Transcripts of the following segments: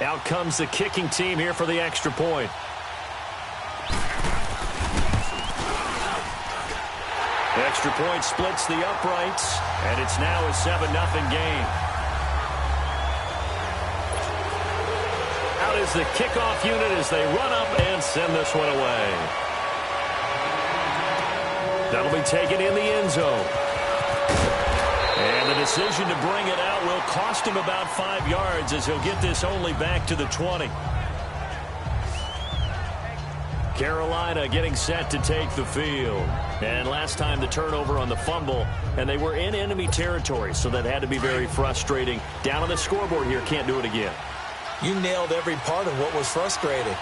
Out comes the kicking team here for the extra point. The extra point splits the uprights, and it's now a 7-0 game. Out is the kickoff unit as they run up and send this one away. That'll be taken in the end zone. And the decision to bring it out will cost him about 5 yards as he'll get this only back to the 20. Carolina getting set to take the field. And last time the turnover on the fumble, and they were in enemy territory, so that had to be very frustrating. Down on the scoreboard here, can't do it again. You nailed every part of what was frustrating.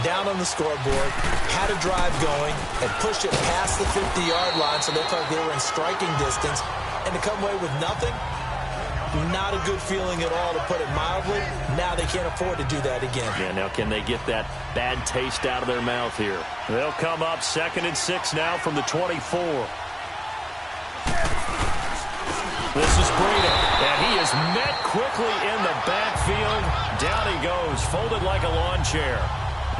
Down on the scoreboard, had a drive going, and pushed it past the 50-yard line so they thought they were in striking distance, and to come away with nothing, not a good feeling at all, to put it mildly. Now they can't afford to do that again. Yeah, now can they get that bad taste out of their mouth here? They'll come up 2nd and 6 now from the 24. This is Breida, and he is met quickly in the backfield. Down he goes, folded like a lawn chair.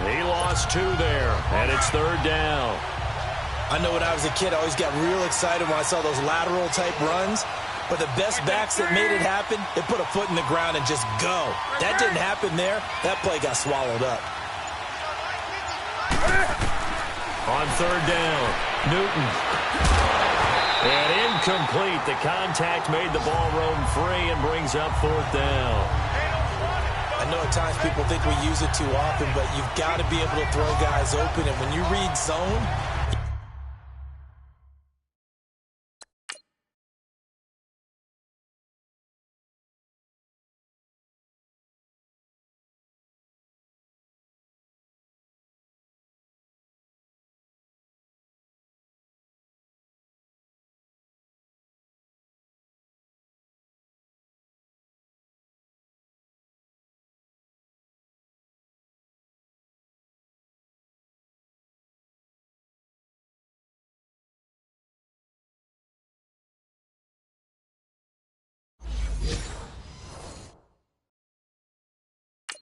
He lost 2 there, and it's 3rd down. I know when I was a kid, I always got real excited when I saw those lateral-type runs. But the best backs that made it happen, they put a foot in the ground and just go. That didn't happen there. That play got swallowed up. On 3rd down, Newton. And incomplete. The contact made the ball roam free and brings up 4th down. I know at times people think we use it too often, but you've got to be able to throw guys open. And when you read zone,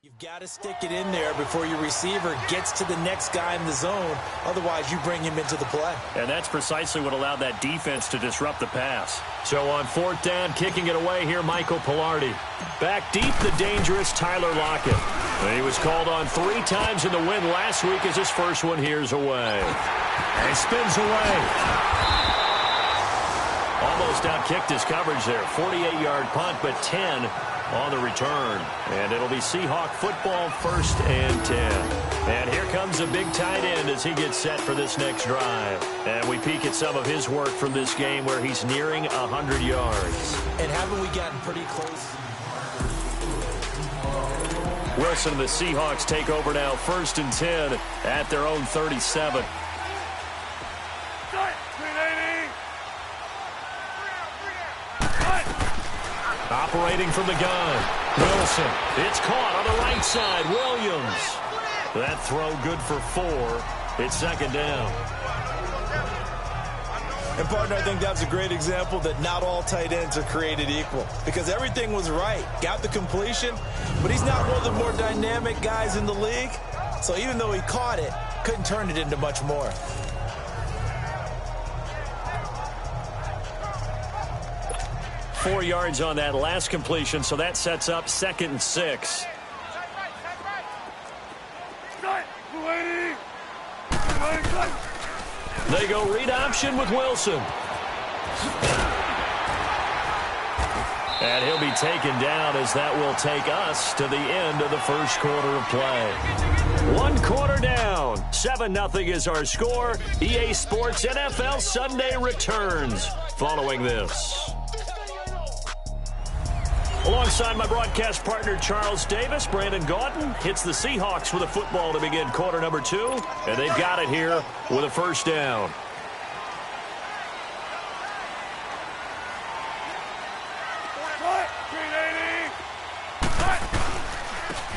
you've got to stick it in there before your receiver gets to the next guy in the zone. Otherwise, you bring him into the play. And that's precisely what allowed that defense to disrupt the pass. So on 4th down, kicking it away here, Michael Pilardi. Back deep, the dangerous Tyler Lockett. He was called on 3 times in the win last week as his first one here's away. And he spins away. Almost out-kicked his coverage there. 48-yard punt, but 10 on the return. And it'll be Seahawk football, 1st and 10. And here comes a big tight end as he gets set for this next drive. And we peek at some of his work from this game where he's nearing 100 yards. And haven't we gotten pretty close? Wilson and the Seahawks take over now, 1st and 10 at their own 37. Operating from the gun, Wilson. It's caught on the right side. Williams. That throw good for 4. It's 2nd down. And, partner, I think that's a great example that not all tight ends are created equal. Because everything was right. Got the completion, but he's not one of the more dynamic guys in the league. So even though he caught it, couldn't turn it into much more. Four yards on that last completion, so that sets up 2nd and 6. They go read option with Wilson. And he'll be taken down as that will take us to the end of the first quarter of play. 1 quarter down. 7-0 is our score. EA Sports NFL Sunday returns following this. Alongside my broadcast partner, Charles Davis, Brandon Gaudin hits the Seahawks with a football to begin quarter number 2. And they've got it here with a 1st down.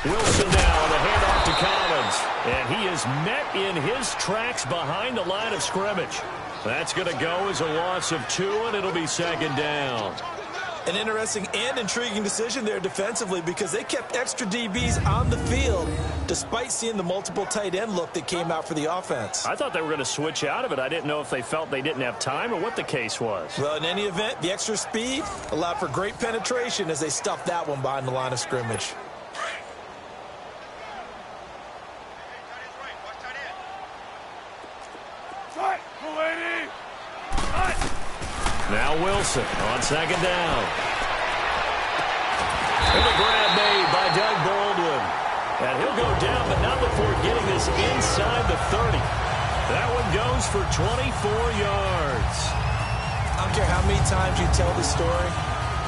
Wilson now on the handoff to Collins. And he is met in his tracks behind the line of scrimmage. That's going to go as a loss of 2, and it'll be 2nd down. An interesting and intriguing decision there defensively because they kept extra DBs on the field despite seeing the multiple tight end look that came out for the offense. I thought they were going to switch out of it. I didn't know if they felt they didn't have time or what the case was. Well, in any event, the extra speed allowed for great penetration as they stuffed that one behind the line of scrimmage. Now Wilson on second down. And the grab made by Doug Baldwin. And he'll go down, but not before getting this inside the 30. That one goes for 24 yards. I don't care how many times you tell the story,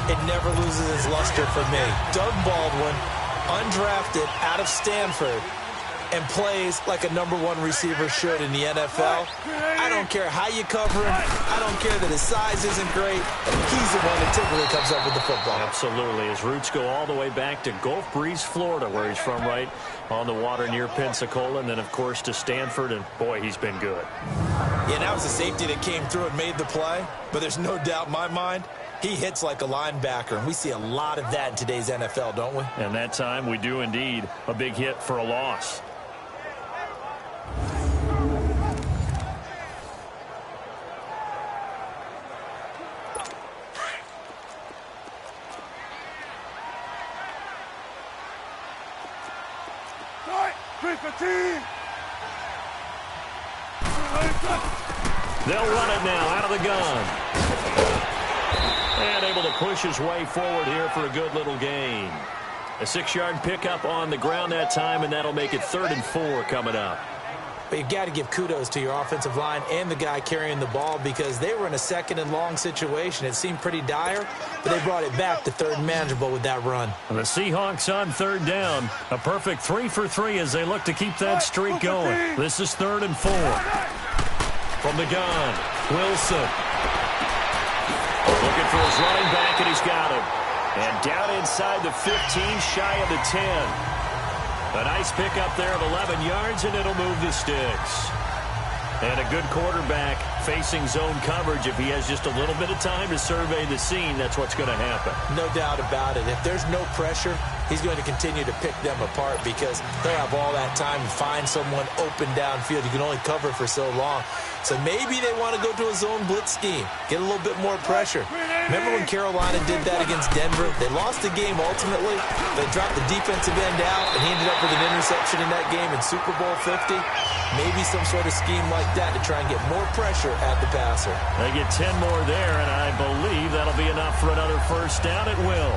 it never loses its luster for me. Doug Baldwin, undrafted out of Stanford, and plays like a #1 receiver should in the NFL. I don't care how you cover him. I don't care that his size isn't great. He's the one that typically comes up with the football. Absolutely. His roots go all the way back to Gulf Breeze, Florida, where he's from, right on the water near Pensacola, and then, of course, to Stanford, and, boy, he's been good. Yeah, that was a safety that came through and made the play, but there's no doubt in my mind he hits like a linebacker, and we see a lot of that in today's NFL, don't we? And that time we do indeed. A big hit for a loss. They'll run it now out of the gun. And able to push his way forward here for a good little gain. A 6-yard pickup on the ground that time, and that'll make it 3rd and 4 coming up. But you've got to give kudos to your offensive line and the guy carrying the ball because they were in a 2nd and long situation. It seemed pretty dire, but they brought it back to 3rd and manageable with that run. And the Seahawks on 3rd down. A perfect 3 for 3 as they look to keep that streak going. This is 3rd and 4. From the gun, Wilson. Looking for his running back, and he's got him. And down inside the 15, shy of the 10. A nice pickup there of 11 yards, and it'll move the sticks. And a good quarterback facing zone coverage. If he has just a little bit of time to survey the scene, that's what's going to happen. No doubt about it. If there's no pressure, he's going to continue to pick them apart because he'll have all that time to find someone open downfield. You can only cover for so long. So maybe they want to go to a zone blitz scheme, get a little bit more pressure. Remember when Carolina did that against Denver? They lost the game ultimately. They dropped the defensive end out, and he ended up with an interception in that game in Super Bowl 50. Maybe some sort of scheme like that to try and get more pressure at the passer. They get 10 more there, and I believe that'll be enough for another 1st down. It will.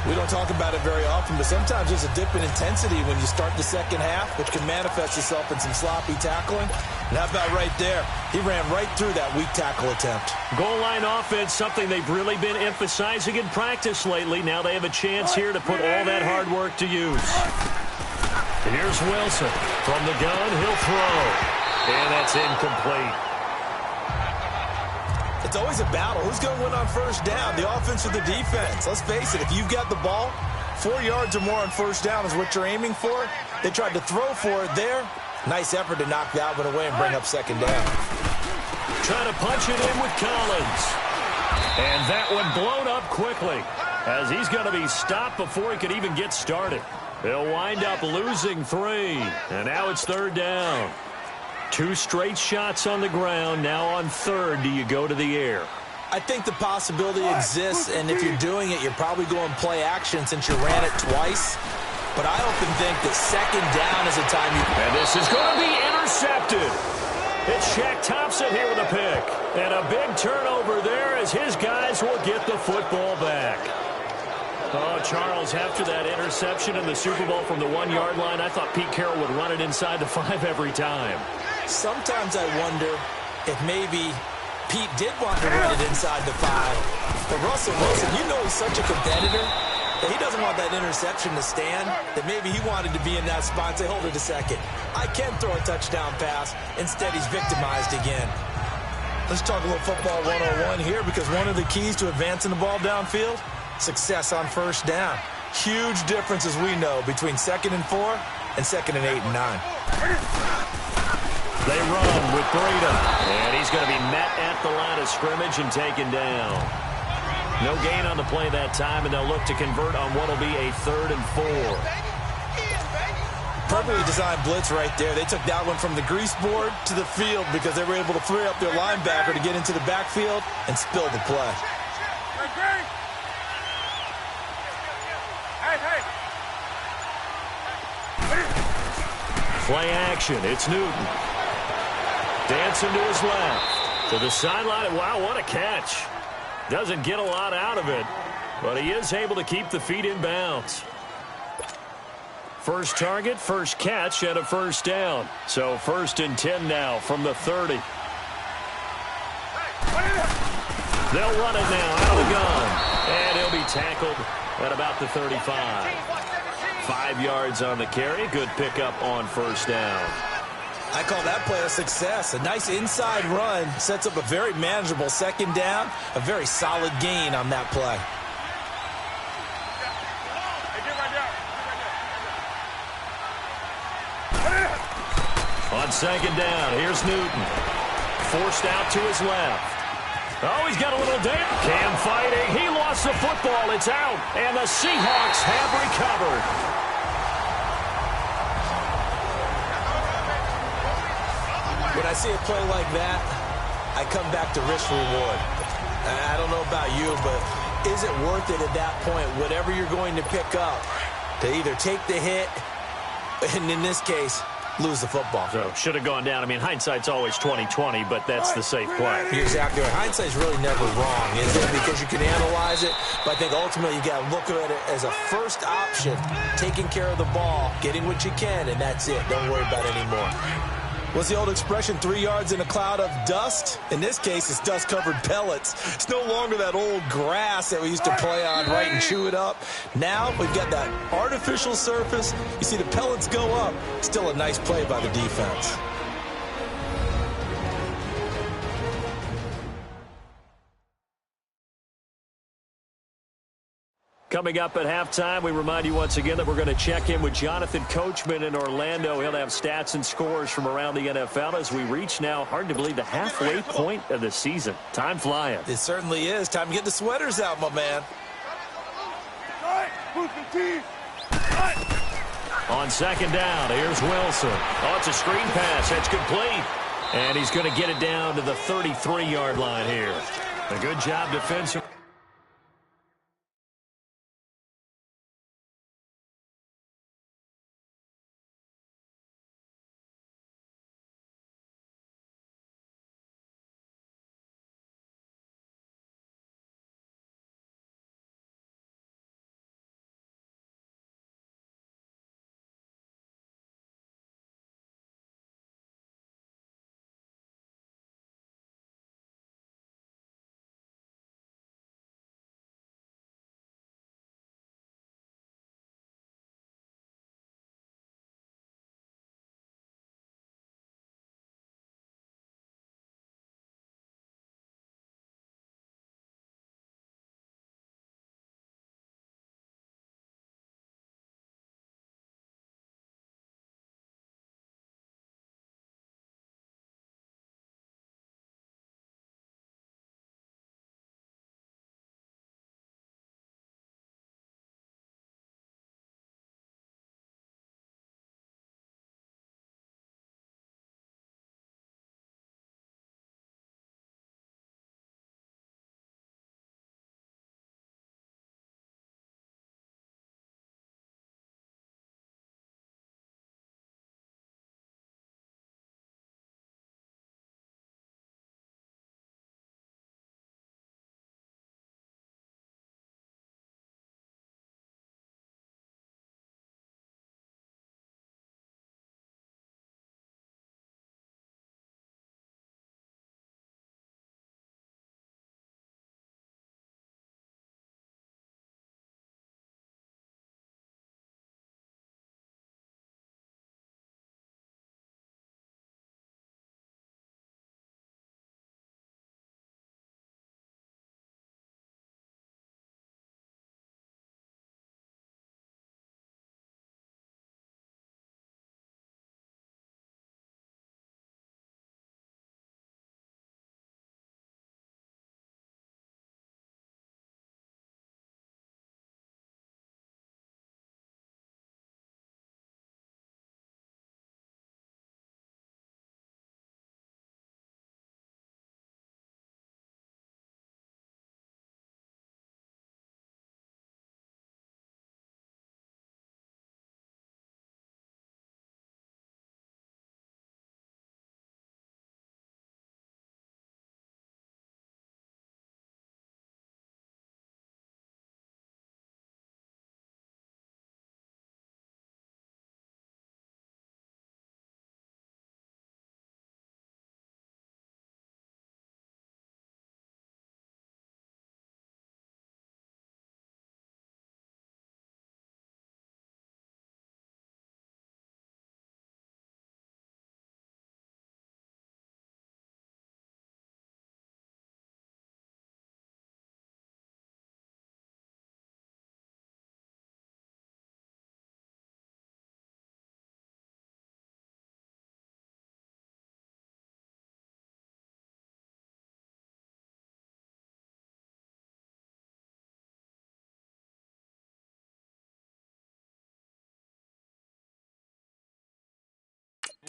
We don't talk about it very often, but sometimes there's a dip in intensity when you start the 2nd half, which can manifest itself in some sloppy tackling. And how about right there? He ran right through that weak tackle attempt. Goal line offense, something they've really been emphasizing in practice lately. Now they have a chance here to put all that hard work to use. Here's Wilson. From the gun, he'll throw. And that's incomplete. It's always a battle. Who's going to win on 1st down, the offense or the defense? Let's face it, if you've got the ball, 4 yards or more on 1st down is what you're aiming for. They tried to throw for it there. Nice effort to knock that one away and bring up 2nd down. Trying to punch it in with Collins. And that one blown up quickly as he's going to be stopped before he could even get started. They'll wind up losing 3. And now it's 3rd down. 2 straight shots on the ground. Now on 3rd, do you go to the air? I think the possibility exists, and if you're doing it, you're probably going play action since you ran it twice. But I often think that 2nd down is a time you... And this is going to be intercepted. It's Shaq Thompson here with a pick. And a big turnover there as his guys will get the football back. Oh, Charles, after that interception in the Super Bowl from the 1-yard line, I thought Pete Carroll would run it inside the 5 every time. Sometimes I wonder if maybe Pete did want to run it inside the 5. But Russell Wilson, you know he's such a competitor that he doesn't want that interception to stand, that maybe he wanted to be in that spot and say, hold it a second. I can throw a touchdown pass. Instead, he's victimized again. Let's talk a little football 101 here because one of the keys to advancing the ball downfield, success on 1st down. Huge difference, as we know, between 2nd and 4 and 2nd and 8 and 9. They run with Breida, and he's going to be met at the line of scrimmage and taken down. No gain on the play that time, and they'll look to convert on what will be a 3rd and 4. Perfectly designed blitz right there. They took that one from the grease board to the field because they were able to free up their linebacker to get into the backfield and spill the play. Play action. It's Newton. Dancing to his left. To the sideline. Wow, what a catch. Doesn't get a lot out of it, but he is able to keep the feet in bounds. First target, first catch, and a first down. So 1st and 10 now from the 30. They'll run it now out of the gun. And he'll be tackled at about the 35. 5 yards on the carry. Good pickup on first down. I call that play a success. A nice inside run sets up a very manageable 2nd down. A very solid gain on that play. On 2nd down, here's Newton. Forced out to his left. Oh, he's got a little damage. Cam fighting. He lost the football. It's out. And the Seahawks have recovered. When I see a play like that, I come back to risk reward. I don't know about you, but is it worth it at that point, whatever you're going to pick up, to either take the hit, and in this case, lose the football? So should have gone down. I mean, hindsight's always 20/20, but that's the safe play. You're exactly right. Hindsight's really never wrong, is it? Because you can analyze it, but I think ultimately you got to look at it as a first option, taking care of the ball, getting what you can, and that's it. Don't worry about it anymore. What's the old expression, 3 yards in a cloud of dust? In this case, it's dust-covered pellets. It's no longer that old grass that we used to play on, right, and chew it up. Now we've got that artificial surface. You see the pellets go up. Still a nice play by the defense. Coming up at halftime, we remind you once again that we're going to check in with Jonathan Coachman in Orlando. He'll have stats and scores from around the NFL as we reach now, hard to believe, the halfway point of the season. Time flying. It certainly is. Time to get the sweaters out, my man. On 2nd down, here's Wilson. Oh, it's a screen pass. That's complete. And he's going to get it down to the 33-yard line here. A good job defensively.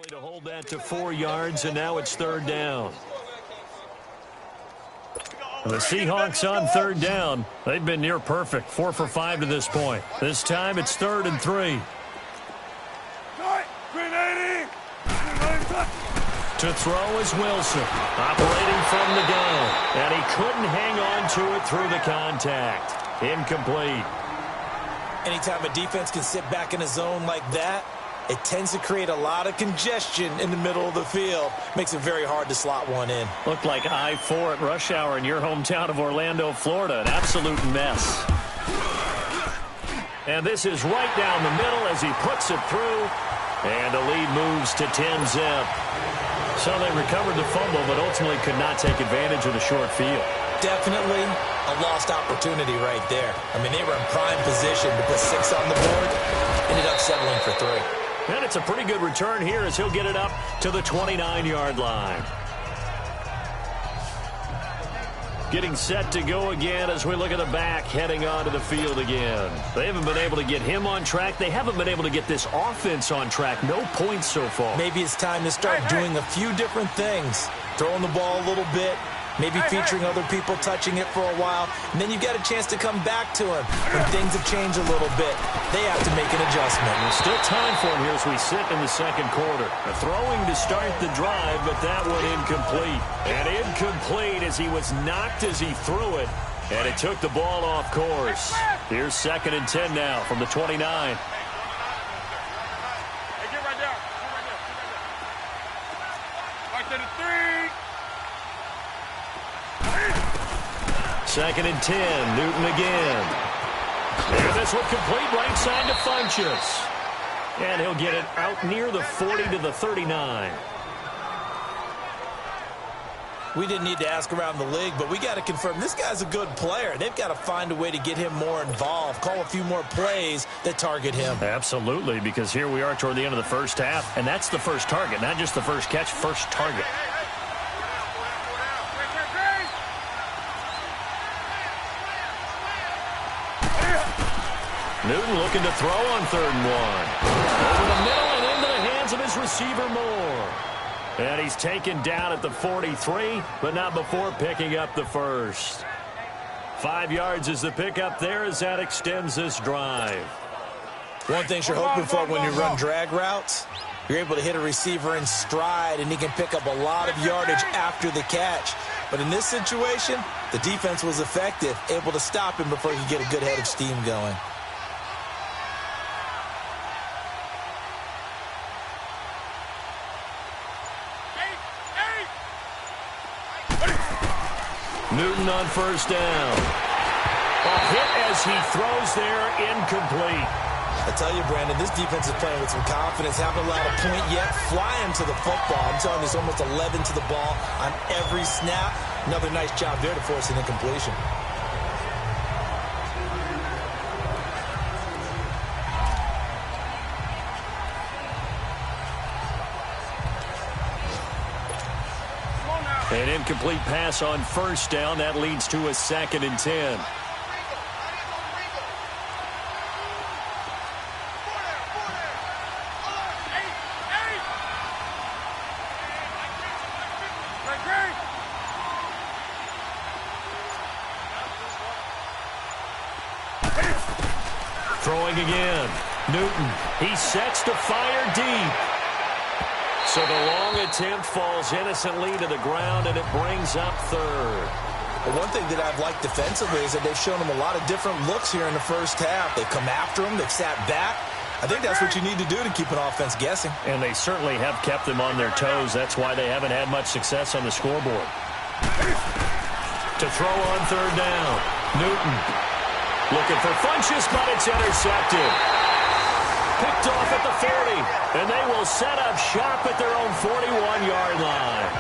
To hold that to 4 yards, and now it's third down. The Seahawks on third down. They've been near perfect, 4 for 5 to this point. This time it's 3rd and 3. To throw is Wilson, operating from the gun, and he couldn't hang on to it through the contact. Incomplete. Anytime a defense can sit back in a zone like that, it tends to create a lot of congestion in the middle of the field. Makes it very hard to slot one in. Looked like I-4 at rush hour in your hometown of Orlando, Florida. An absolute mess. And this is right down the middle as he puts it through. And the lead moves to 10-zip. So they recovered the fumble, but ultimately could not take advantage of the short field. Definitely a lost opportunity right there. I mean, they were in prime position to put 6 on the board. Ended up settling for 3. And it's a pretty good return here as he'll get it up to the 29-yard line. Getting set to go again as we look at the back heading onto the field again. They haven't been able to get him on track. They haven't been able to get this offense on track. No points so far. Maybe it's time to start doing a few different things. Throwing the ball a little bit. Maybe featuring other people touching it for a while. And then you get a chance to come back to him when things have changed a little bit. They have to make an adjustment. There's still time for him here as we sit in the second quarter. A throwing to start the drive, but that one incomplete. And incomplete as he was knocked as he threw it. And it took the ball off course. Here's 2nd and 10 now from the 29. Hey, get right there. Right to the 3. 2nd and 10, Newton again. And this one complete right side to Funchess. And he'll get it out near the 40 to the 39. We didn't need to ask around the league, but we got to confirm this guy's a good player. They've got to find a way to get him more involved, call a few more plays that target him. Absolutely, because here we are toward the end of the first half, and that's the first target, not just the first catch, first target. Newton looking to throw on 3rd and 1. Over the middle and into the hands of his receiver Moore. And he's taken down at the 43, but not before picking up the first. 5 yards is the pickup there as that extends this drive. One thing you're hoping for when you run drag routes, you're able to hit a receiver in stride, and he can pick up a lot of yardage after the catch. But in this situation, the defense was effective, able to stop him before he could get a good head of steam going. Newton on 1st down. A hit as he throws there, incomplete. I tell you, Brandon, this defense is playing with some confidence. Haven't allowed a point yet. Flying to the football. I'm telling you, it's almost 11 to the ball on every snap. Another nice job there to force an incompletion. An incomplete pass on 1st down. That leads to a 2nd and 10. Throwing again. Newton. He sets to fire deep. So the long attempt falls innocently to the ground, and it brings up 3rd. But one thing that I've liked defensively is that they've shown him a lot of different looks here in the first half. They've come after him. They've sat back. I think that's what you need to do to keep an offense guessing. And they certainly have kept them on their toes. That's why they haven't had much success on the scoreboard. To throw on 3rd down. Newton looking for Funchess, but it's intercepted. Picked off at the 40, and they will set up shop at their own 41-yard line.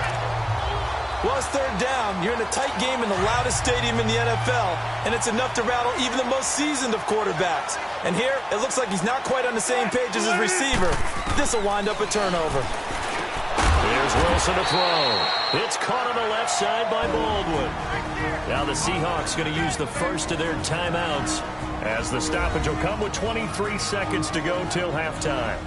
Well, it's 3rd down. You're in a tight game in the loudest stadium in the NFL, and it's enough to rattle even the most seasoned of quarterbacks. And here, it looks like he's not quite on the same page as his receiver. This will wind up a turnover. Here's Wilson to throw. It's caught on the left side by Baldwin. Now the Seahawks going to use the first of their timeouts as the stoppage will come with 23 seconds to go till halftime.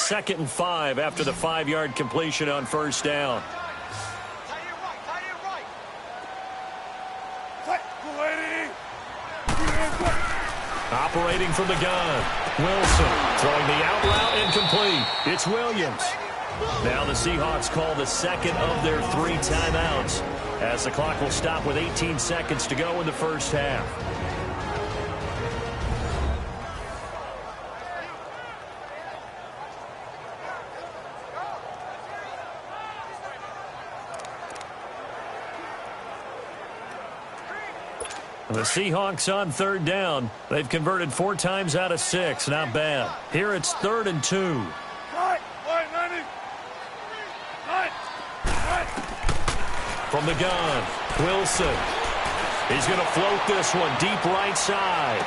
2nd and 5 after the 5-yard completion on first down. Operating from the gun. Wilson throwing the out route incomplete. It's Williams. Now the Seahawks call the second of their 3 timeouts as the clock will stop with 18 seconds to go in the first half. The Seahawks on 3rd down. They've converted 4 times out of 6. Not bad. Here it's 3rd and 2. From the gun, Wilson. He's going to float this one deep right side.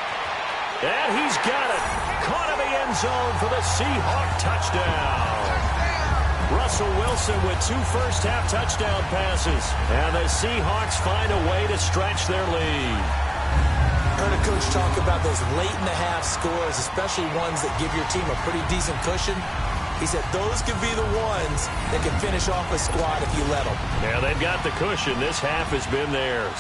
And he's got it. Caught in the end zone for the Seahawk touchdown. Russell Wilson with 2 first-half touchdown passes. And the Seahawks find a way to stretch their lead. Heard a coach talk about those late-in-the-half scores, especially ones that give your team a pretty decent cushion. He said those could be the ones that can finish off a squad if you let them. Yeah, they've got the cushion. This half has been theirs.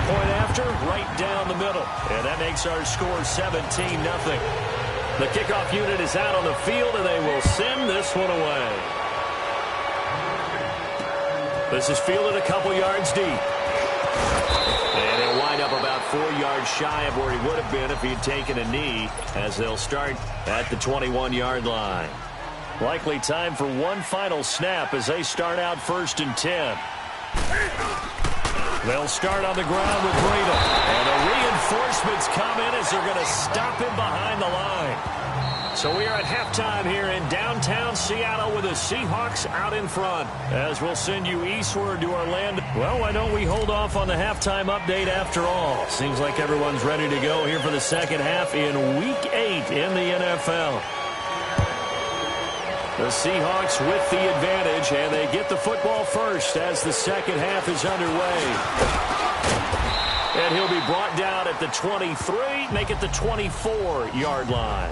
Point after, right down the middle. And that makes our score 17-0. The kickoff unit is out on the field, and they will send this one away. This is fielded a couple yards deep. And he'll wind up about 4 yards shy of where he would have been if he'd taken a knee, as they'll start at the 21-yard line. Likely time for one final snap as they start out 1st and 10. They'll start on the ground with Breida. And the reinforcements come in as they're going to stop him behind the line. So we are at halftime here in downtown Seattle with the Seahawks out in front. As we'll send you eastward to Orlando. Well, why don't we hold off on the halftime update after all? Seems like everyone's ready to go here for the second half in Week 8 in the NFL. The Seahawks with the advantage, and they get the football first as the second half is underway. And he'll be brought down at the 23, make it the 24-yard line.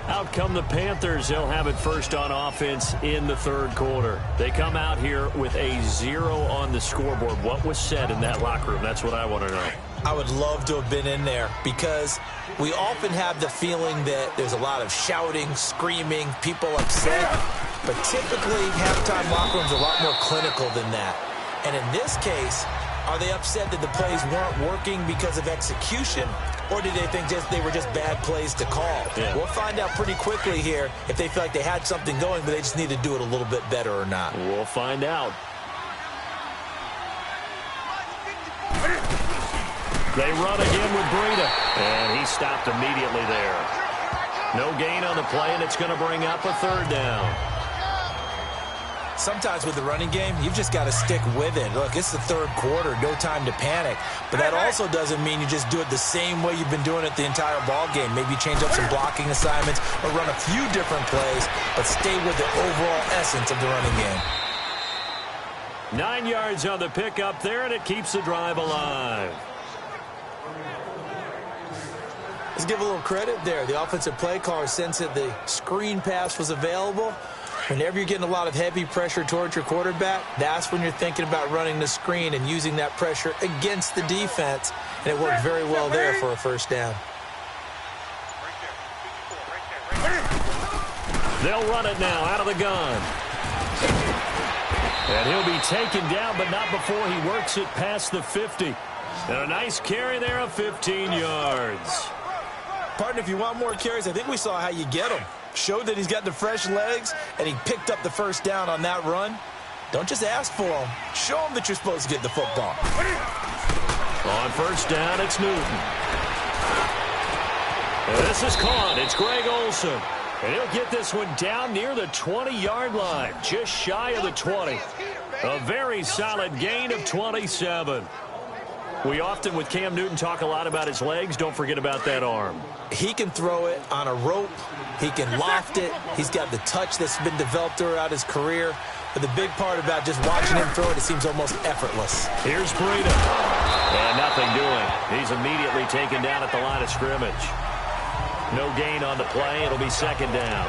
Out come the Panthers. They'll have it first on offense in the 3rd quarter. They come out here with a 0 on the scoreboard. What was said in that locker room? That's what I want to know. I would love to have been in there because we often have the feeling that there's a lot of shouting, screaming, people upset. But typically, halftime locker rooms are a lot more clinical than that. And in this case, are they upset that the plays weren't working because of execution? Or did they think they were just bad plays to call? Yeah. We'll find out pretty quickly here if they feel like they had something going, but they just need to do it a little bit better or not. We'll find out. They run again with Breida. And he stopped immediately there. No gain on the play, and it's going to bring up a 3rd down. Sometimes with the running game, you've just got to stick with it. Look, it's the 3rd quarter, no time to panic. But that also doesn't mean you just do it the same way you've been doing it the entire ball game. Maybe change up some blocking assignments or run a few different plays, but stay with the overall essence of the running game. 9 yards on the pickup there, and it keeps the drive alive. Let's give a little credit there. The offensive play caller sensed that the screen pass was available. Whenever you're getting a lot of heavy pressure towards your quarterback, that's when you're thinking about running the screen and using that pressure against the defense. And it worked very well there for a first down. They'll run it now out of the gun. And he'll be taken down, but not before he works it past the 50. And a nice carry there of 15 yards. Partner, if you want more carries, I think we saw how you get them. Showed that he's got the fresh legs, and he picked up the first down on that run. Don't just ask for them. Show them that you're supposed to get the football. On first down, it's Newton. And this is caught. It's Greg Olsen. And he'll get this one down near the 20-yard line, just shy of the 20. A very solid gain of 27. We often, with Cam Newton, talk a lot about his legs. Don't forget about that arm. He can throw it on a rope. He can loft it. He's got the touch that's been developed throughout his career. But the big part about just watching him throw it, it seems almost effortless. Here's Breida. And nothing doing. He's a be taken down at the line of scrimmage. No gain on the play. It'll be second down.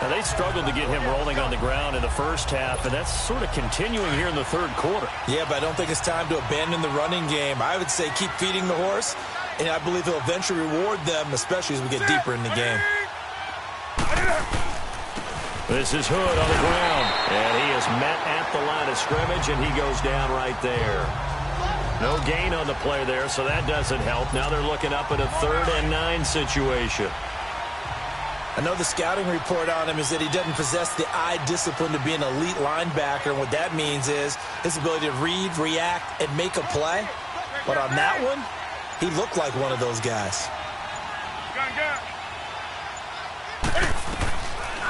Now, they struggled to get him rolling on the ground in the first half, and that's sort of continuing here in the third quarter. Yeah, but I don't think it's time to abandon the running game. I would say keep feeding the horse, and I believe he'll eventually reward them, especially as we get deeper in the game. This is Hood on the ground, and he is met at the line of scrimmage, and he goes down right there. No gain on the play there, so that doesn't help. Now they're looking up at a 3rd and 9 situation. I know the scouting report on him is that he doesn't possess the eye discipline to be an elite linebacker, and what that means is his ability to read, react, and make a play. But on that one, he looked like one of those guys.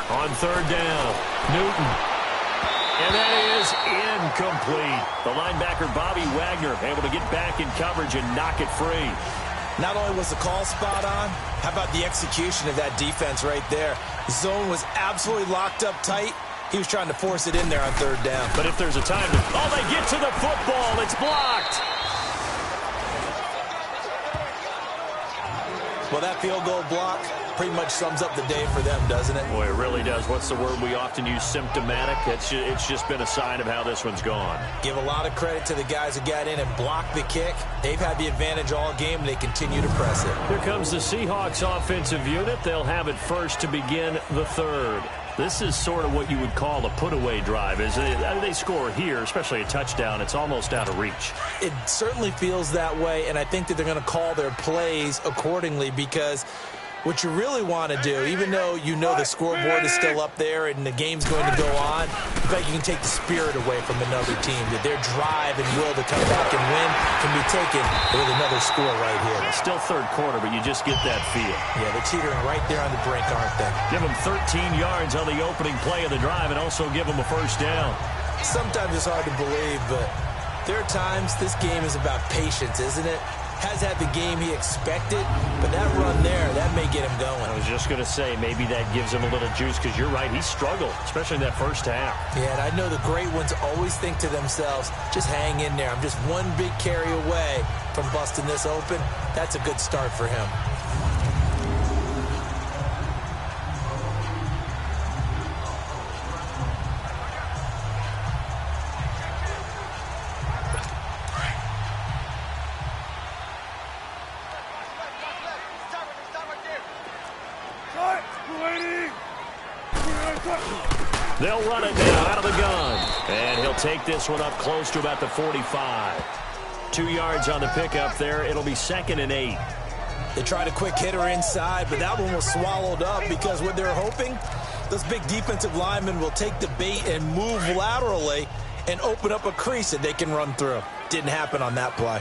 On 3rd down, Newton. And that is incomplete. The linebacker, Bobby Wagner, able to get back in coverage and knock it free. Not only was the call spot on, how about the execution of that defense right there? The zone was absolutely locked up tight. He was trying to force it in there on 3rd down. But if there's a time to... Oh, they get to the football. It's blocked. Well, that field goal block pretty much sums up the day for them, doesn't it? Boy, it really does. What's the word we often use? Symptomatic. It's just been a sign of how this one's gone. Give a lot of credit to the guys who got in and blocked the kick. They've had the advantage all game, and they continue to press it. Here comes the Seahawks offensive unit. They'll have it first to begin the 3rd. This is sort of what you would call a put-away drive. As they score here, especially a touchdown, it's almost out of reach. It certainly feels that way, and I think that they're going to call their plays accordingly, because what you really want to do, even though you know the scoreboard is still up there and the game's going to go on, I bet you can take the spirit away from another team, that their drive and will to come back and win can be taken with another score right here. It's still 3rd quarter, but you just get that feel. Yeah, they're teetering right there on the brink, aren't they? Give them 13 yards on the opening play of the drive and also give them a 1st down. Sometimes it's hard to believe, but there are times this game is about patience, isn't it? Has had the game he expected, but that run there, that may get him going. I was just going to say, maybe that gives him a little juice, because you're right, he struggled, especially in that first half. Yeah, and I know the great ones always think to themselves, just hang in there. I'm just one big carry away from busting this open. That's a good start for him. They'll run it now out of the gun. And he'll take this one up close to about the 45. 2 yards on the pickup there. It'll be 2nd and 8. They tried a quick hitter inside, but that one was swallowed up, because what they're hoping, those big defensive linemen will take the bait and move laterally and open up a crease that they can run through. Didn't happen on that play.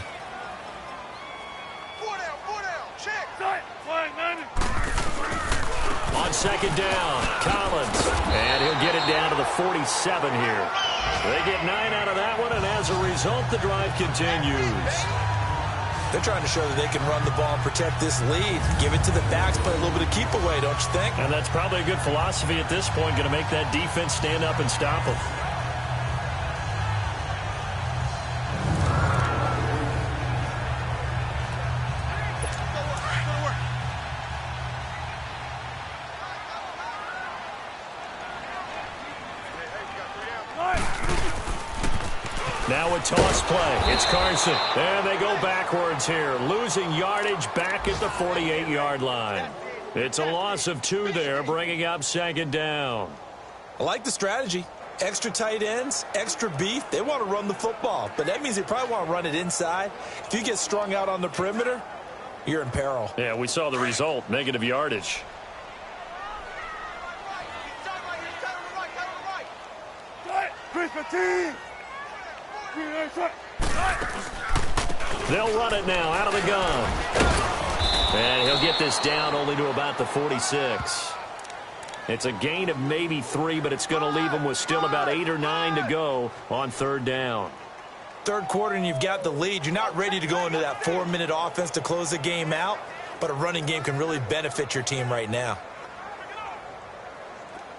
On 2nd down, Collins. And he'll get it down to the 47 here. They get 9 out of that one, and as a result, the drive continues. They're trying to show that they can run the ball and protect this lead. Give it to the backs, play a little bit of keep away, don't you think? And that's probably a good philosophy at this point, going to make that defense stand up and stop them. Now a toss play. It's Carson. And they go backwards here. Losing yardage back at the 48-yard line. It's a loss of 2 there, bringing up 2nd down. I like the strategy. Extra tight ends, extra beef. They want to run the football, but that means they probably want to run it inside. If you get strung out on the perimeter, you're in peril. Yeah, we saw the result. Negative yardage. They'll run it now out of the gun. And he'll get this down only to about the 46. It's a gain of maybe 3, but it's going to leave him with still about 8 or 9 to go on 3rd down. 3rd quarter and you've got the lead. You're not ready to go into that 4-minute offense to close the game out, but a running game can really benefit your team right now.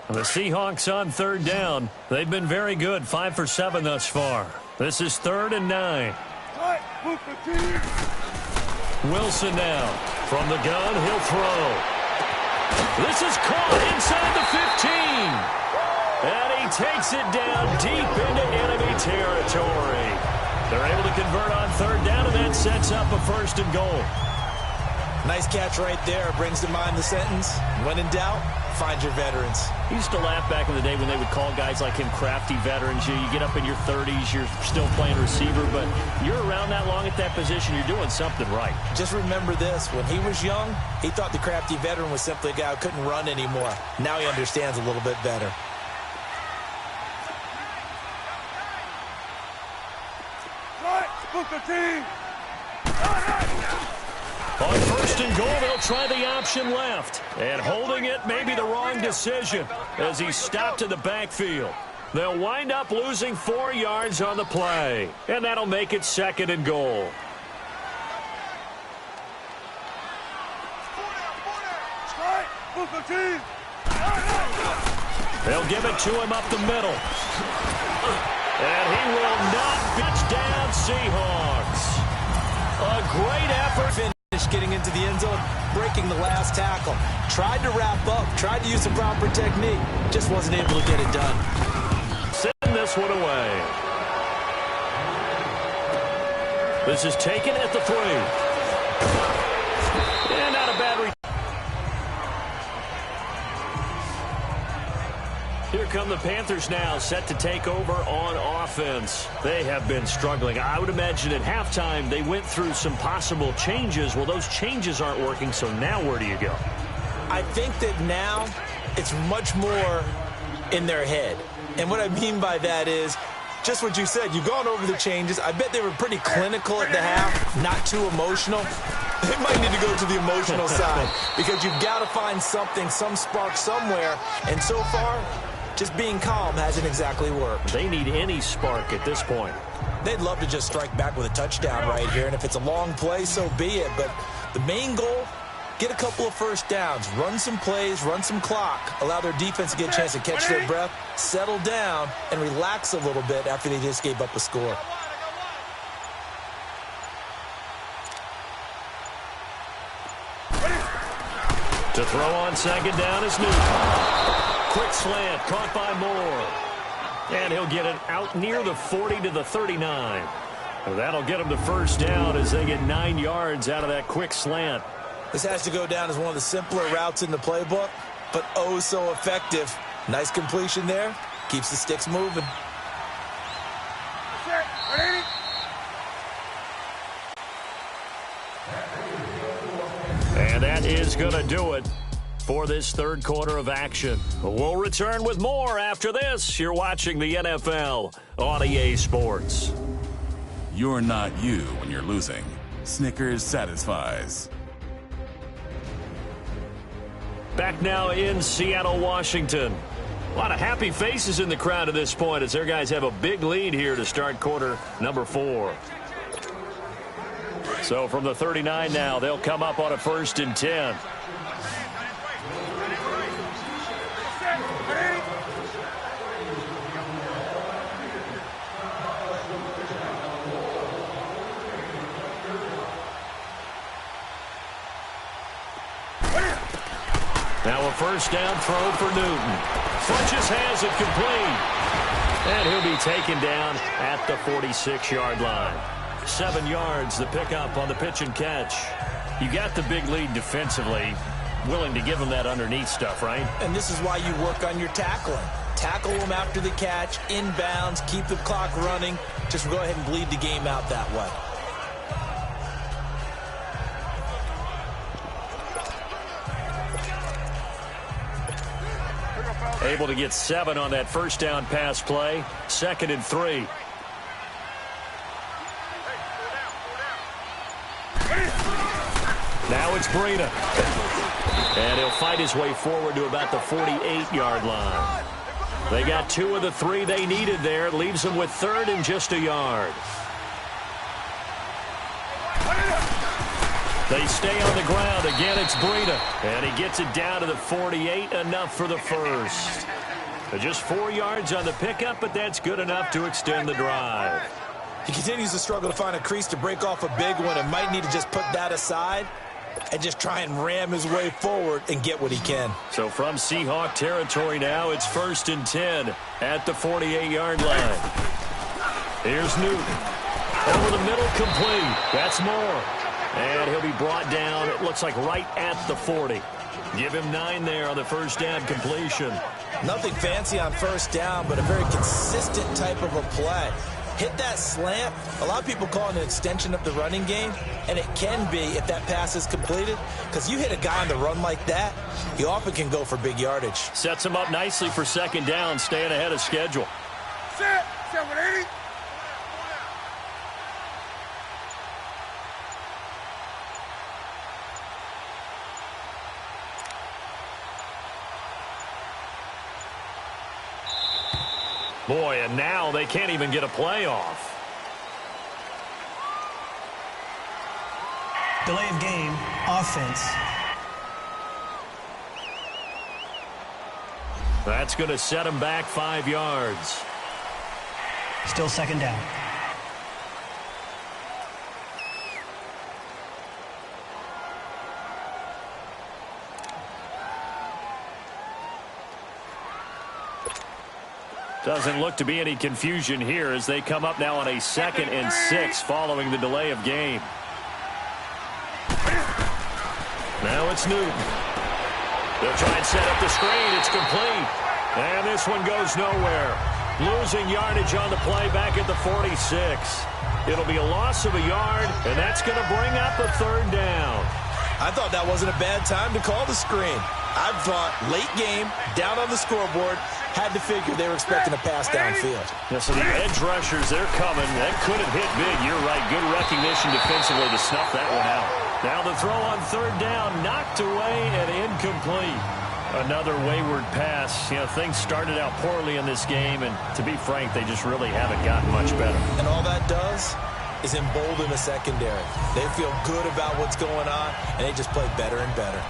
The Seahawks on 3rd down. They've been very good, 5 for 7 thus far. This is 3rd and 9. Wilson now. From the gun, he'll throw. This is caught inside the 15. And he takes it down deep into enemy territory. They're able to convert on third down, and that sets up a 1st and goal. Nice catch right there. Brings to mind the sentence, when in doubt, find your veterans. He used to laugh back in the day when they would call guys like him crafty veterans. You get up in your 30s, you're still playing receiver, but you're around that long at that position, you're doing something right. Just remember this. When he was young, he thought the crafty veteran was simply a guy who couldn't run anymore. Now he understands a little bit better. On 1st and goal, they'll try the option left. And holding it may be the wrong decision as he stopped in the backfield. They'll wind up losing 4 yards on the play. And that'll make it 2nd and goal. They'll give it to him up the middle. And he will not pitch down Seahawks. A great effort. Getting into the end zone, breaking the last tackle. Tried to wrap up, tried to use the proper technique. Just wasn't able to get it done. Send this one away. This is taken at the 3. And not a bad return. Here come the Panthers now, set to take over on offense. They have been struggling. I would imagine at halftime they went through some possible changes. Well, those changes aren't working, so now where do you go? I think that now it's much more in their head. And what I mean by that is just what you said. You've gone over the changes. I bet they were pretty clinical at the half, not too emotional. They might need to go to the emotional side because you've got to find something, some spark somewhere. And so far, just being calm hasn't exactly worked. They need any spark at this point. They'd love to just strike back with a touchdown right here, and if it's a long play, so be it. But the main goal, get a couple of first downs, run some plays, run some clock, allow their defense to get a chance to catch their breath, settle down, and relax a little bit after they just gave up a score. To throw on 2nd down is Newton. Quick slant, caught by Moore. And he'll get it out near the 40 to the 39. That'll get him the 1st down as they get 9 yards out of that quick slant. This has to go down as one of the simpler routes in the playbook, but oh so effective. Nice completion there. Keeps the sticks moving. And that is going to do it for this 3rd quarter of action. We'll return with more after this. You're watching the NFL on EA Sports. You're not you when you're losing. Snickers satisfies. Back now in Seattle, Washington. A lot of happy faces in the crowd at this point as their guys have a big lead here to start quarter number 4. So from the 39 now, they'll come up on a 1st and 10. Now a 1st down throw for Newton. Funches has it complete. And he'll be taken down at the 46-yard line. 7 yards, the pickup on the pitch and catch. You got the big lead defensively. Willing to give them that underneath stuff, right? And this is why you work on your tackling. Tackle them after the catch, inbounds, keep the clock running. Just go ahead and bleed the game out that way. Able to get 7 on that 1st down pass play. 2nd and 3. Now it's Breida. And he'll fight his way forward to about the 48-yard line. They got 2 of the 3 they needed there. Leaves them with 3rd and just a yard. They stay on the ground. Again, it's Breida. And he gets it down to the 48, enough for the 1st. Just 4 yards on the pickup, but that's good enough to extend the drive. He continues to struggle to find a crease to break off a big one and might need to just put that aside and just try and ram his way forward and get what he can. So from Seahawk territory now, it's 1st and 10 at the 48-yard line. Here's Newton. Over the middle, complete. That's Moore. And he'll be brought down, it looks like right at the 40. Give him 9 there on the first down completion. Nothing fancy on first down, but a very consistent type of a play. Hit that slant. A lot of people call it an extension of the running game, and it can be if that pass is completed, because you hit a guy on the run like that, he often can go for big yardage. Sets him up nicely for second down, staying ahead of schedule. Set. 780. Boy, and now they can't even get a play off. Delay of game, offense. That's going to set him back 5 yards. Still second down. Doesn't look to be any confusion here as they come up now on a 2nd and 6 following the delay of game. Now it's Newton. They'll try and set up the screen. It's complete. And this one goes nowhere. Losing yardage on the play back at the 46. It'll be a loss of a yard, and that's going to bring up a 3rd down. I thought that wasn't a bad time to call the screen. I thought late game, down on the scoreboard, had to figure they were expecting a pass downfield. Yeah, so the edge rushers, they're coming. That could have hit big. You're right. Good recognition defensively to snuff that one out. Now the throw on 3rd down, knocked away and incomplete. Another wayward pass. You know, things started out poorly in this game, and to be frank, they just really haven't gotten much better. And all that does is embolden the secondary. They feel good about what's going on, and they just play better and better.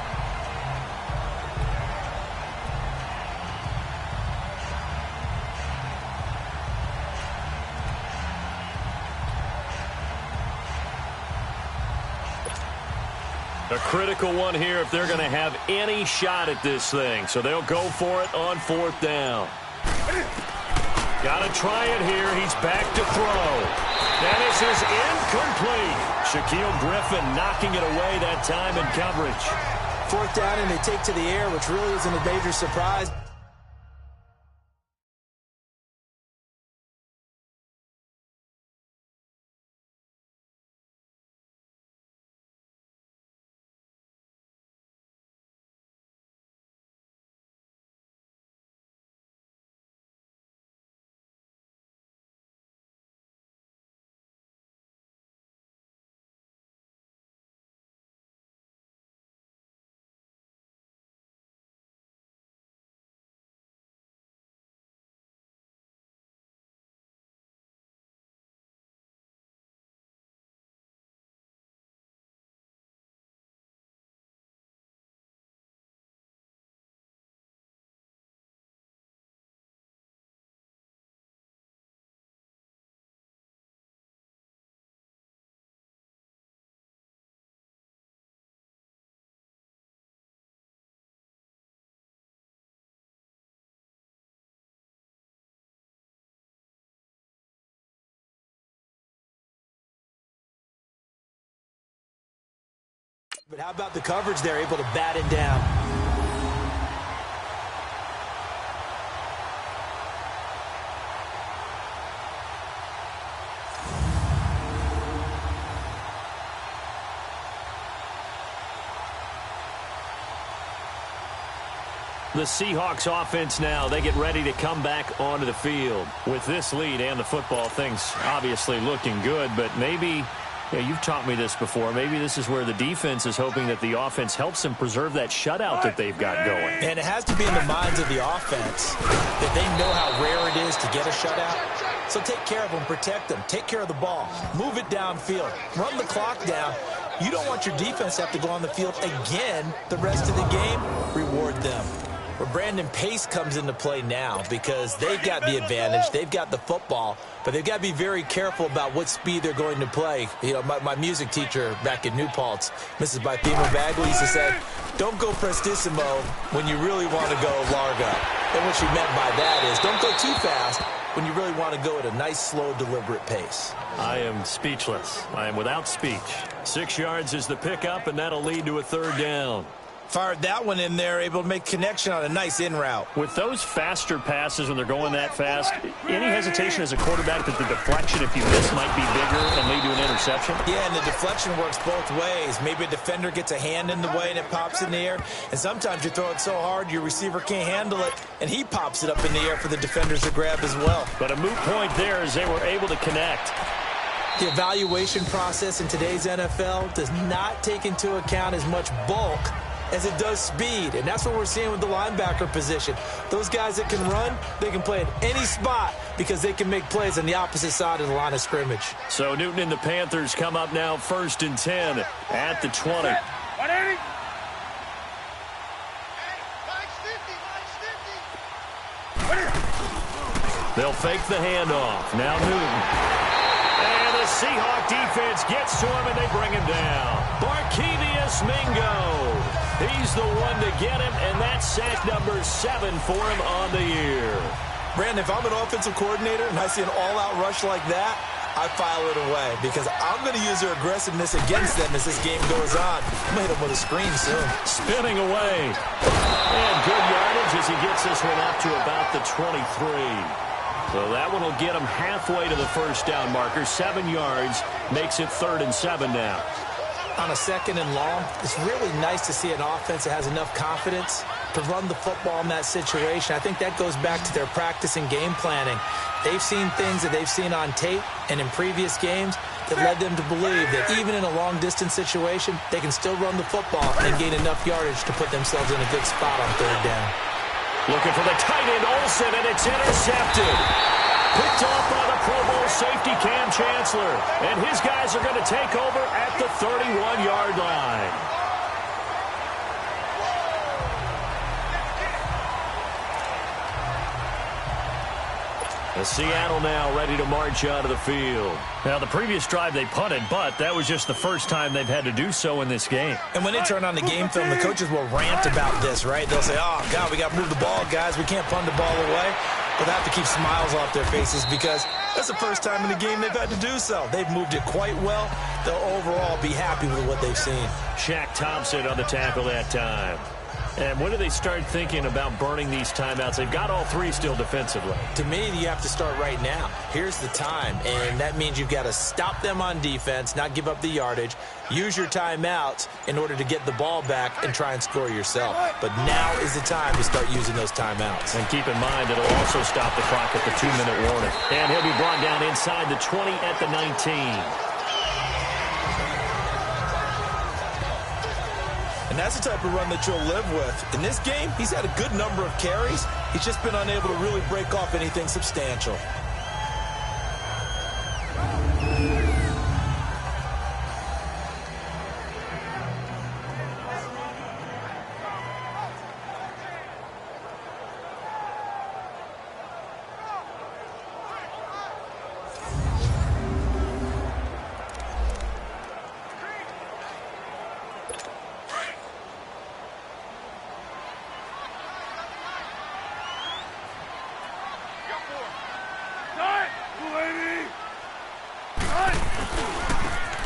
A critical one here if they're going to have any shot at this thing. So they'll go for it on 4th down. Got to try it here. He's back to throw. And this is incomplete. Shaquille Griffin knocking it away that time in coverage. 4th down and they take to the air, which really isn't a major surprise. But how about the coverage there, able to bat it down? The Seahawks offense now, they get ready to come back onto the field. With this lead and the football, things obviously looking good, but maybe, you've taught me this before, maybe this is where the defense is hoping that the offense helps them preserve that shutout that they've got going. And it has to be in the minds of the offense that they know how rare it is to get a shutout. So take care of them, protect them, take care of the ball, move it downfield, run the clock down. You don't want your defense to have to go on the field again the rest of the game. Reward them. Well, Brandon, pace comes into play now because they've got the advantage. They've got the football, but they've got to be very careful about what speed they're going to play. You know, my music teacher back in New Paltz, Mrs. Bythema Bagley, used to say, don't go prestissimo when you really want to go largo. And what she meant by that is don't go too fast when you really want to go at a nice, slow, deliberate pace. I am speechless. I am without speech. 6 yards is the pickup, and that'll lead to a third down. Fired that one in there, able to make connection on a nice in route. With those faster passes when they're going that fast, any hesitation as a quarterback that the deflection, if you miss, might be bigger and lead to an interception? Yeah, and the deflection works both ways. Maybe a defender gets a hand in the way and it pops in the air. And sometimes you throw it so hard your receiver can't handle it, and he pops it up in the air for the defenders to grab as well. But a moot point there as they were able to connect. The evaluation process in today's NFL does not take into account as much bulk as it does speed, and that's what we're seeing with the linebacker position. Those guys that can run, they can play at any spot because they can make plays on the opposite side of the line of scrimmage. So Newton and the Panthers come up now 1st and 10 at the 20. 180. They'll fake the handoff. Now Newton. And the Seahawk defense gets to him, and they bring him down. Barkevius Mingo. He's the one to get him, and that's sack number 7 for him on the year. Brandon, if I'm an offensive coordinator and I see an all-out rush like that, I file it away because I'm going to use their aggressiveness against them as this game goes on. I'm going to hit them with a screen soon. Spinning away. And good yardage as he gets this one up to about the 23. So that one will get him halfway to the first down marker. 7 yards makes it 3rd and 7 now. On a 2nd and long, it's really nice to see an offense that has enough confidence to run the football in that situation. I think that goes back to their practice and game planning. They've seen things that they've seen on tape and in previous games that led them to believe that even in a long-distance situation, they can still run the football and gain enough yardage to put themselves in a good spot on 3rd down. Looking for the tight end, Olsen, and it's intercepted. Picked off by the Pro Bowl safety Cam Chancellor. And his guys are going to take over at the 31-yard line. Seattle now ready to march out of the field. Now, the previous drive they punted, but that was just the first time they've had to do so in this game. And when they turn on the game film, the coaches will rant about this, right? They'll say, oh, God, we got to move the ball, guys. We can't punt the ball away. But they have to keep smiles off their faces because that's the first time in the game they've had to do so. They've moved it quite well. They'll overall be happy with what they've seen. Shaq Thompson on the tackle that time. And when do they start thinking about burning these timeouts? They've got all 3 still defensively. To me, you have to start right now. Here's the time, and that means you've got to stop them on defense, not give up the yardage, use your timeouts in order to get the ball back and try and score yourself. But now is the time to start using those timeouts. And keep in mind, it'll also stop the clock at the 2-minute warning. And he'll be brought down inside the 20 at the 19. And that's the type of run that you'll live with. In this game, he's had a good number of carries. He's just been unable to really break off anything substantial.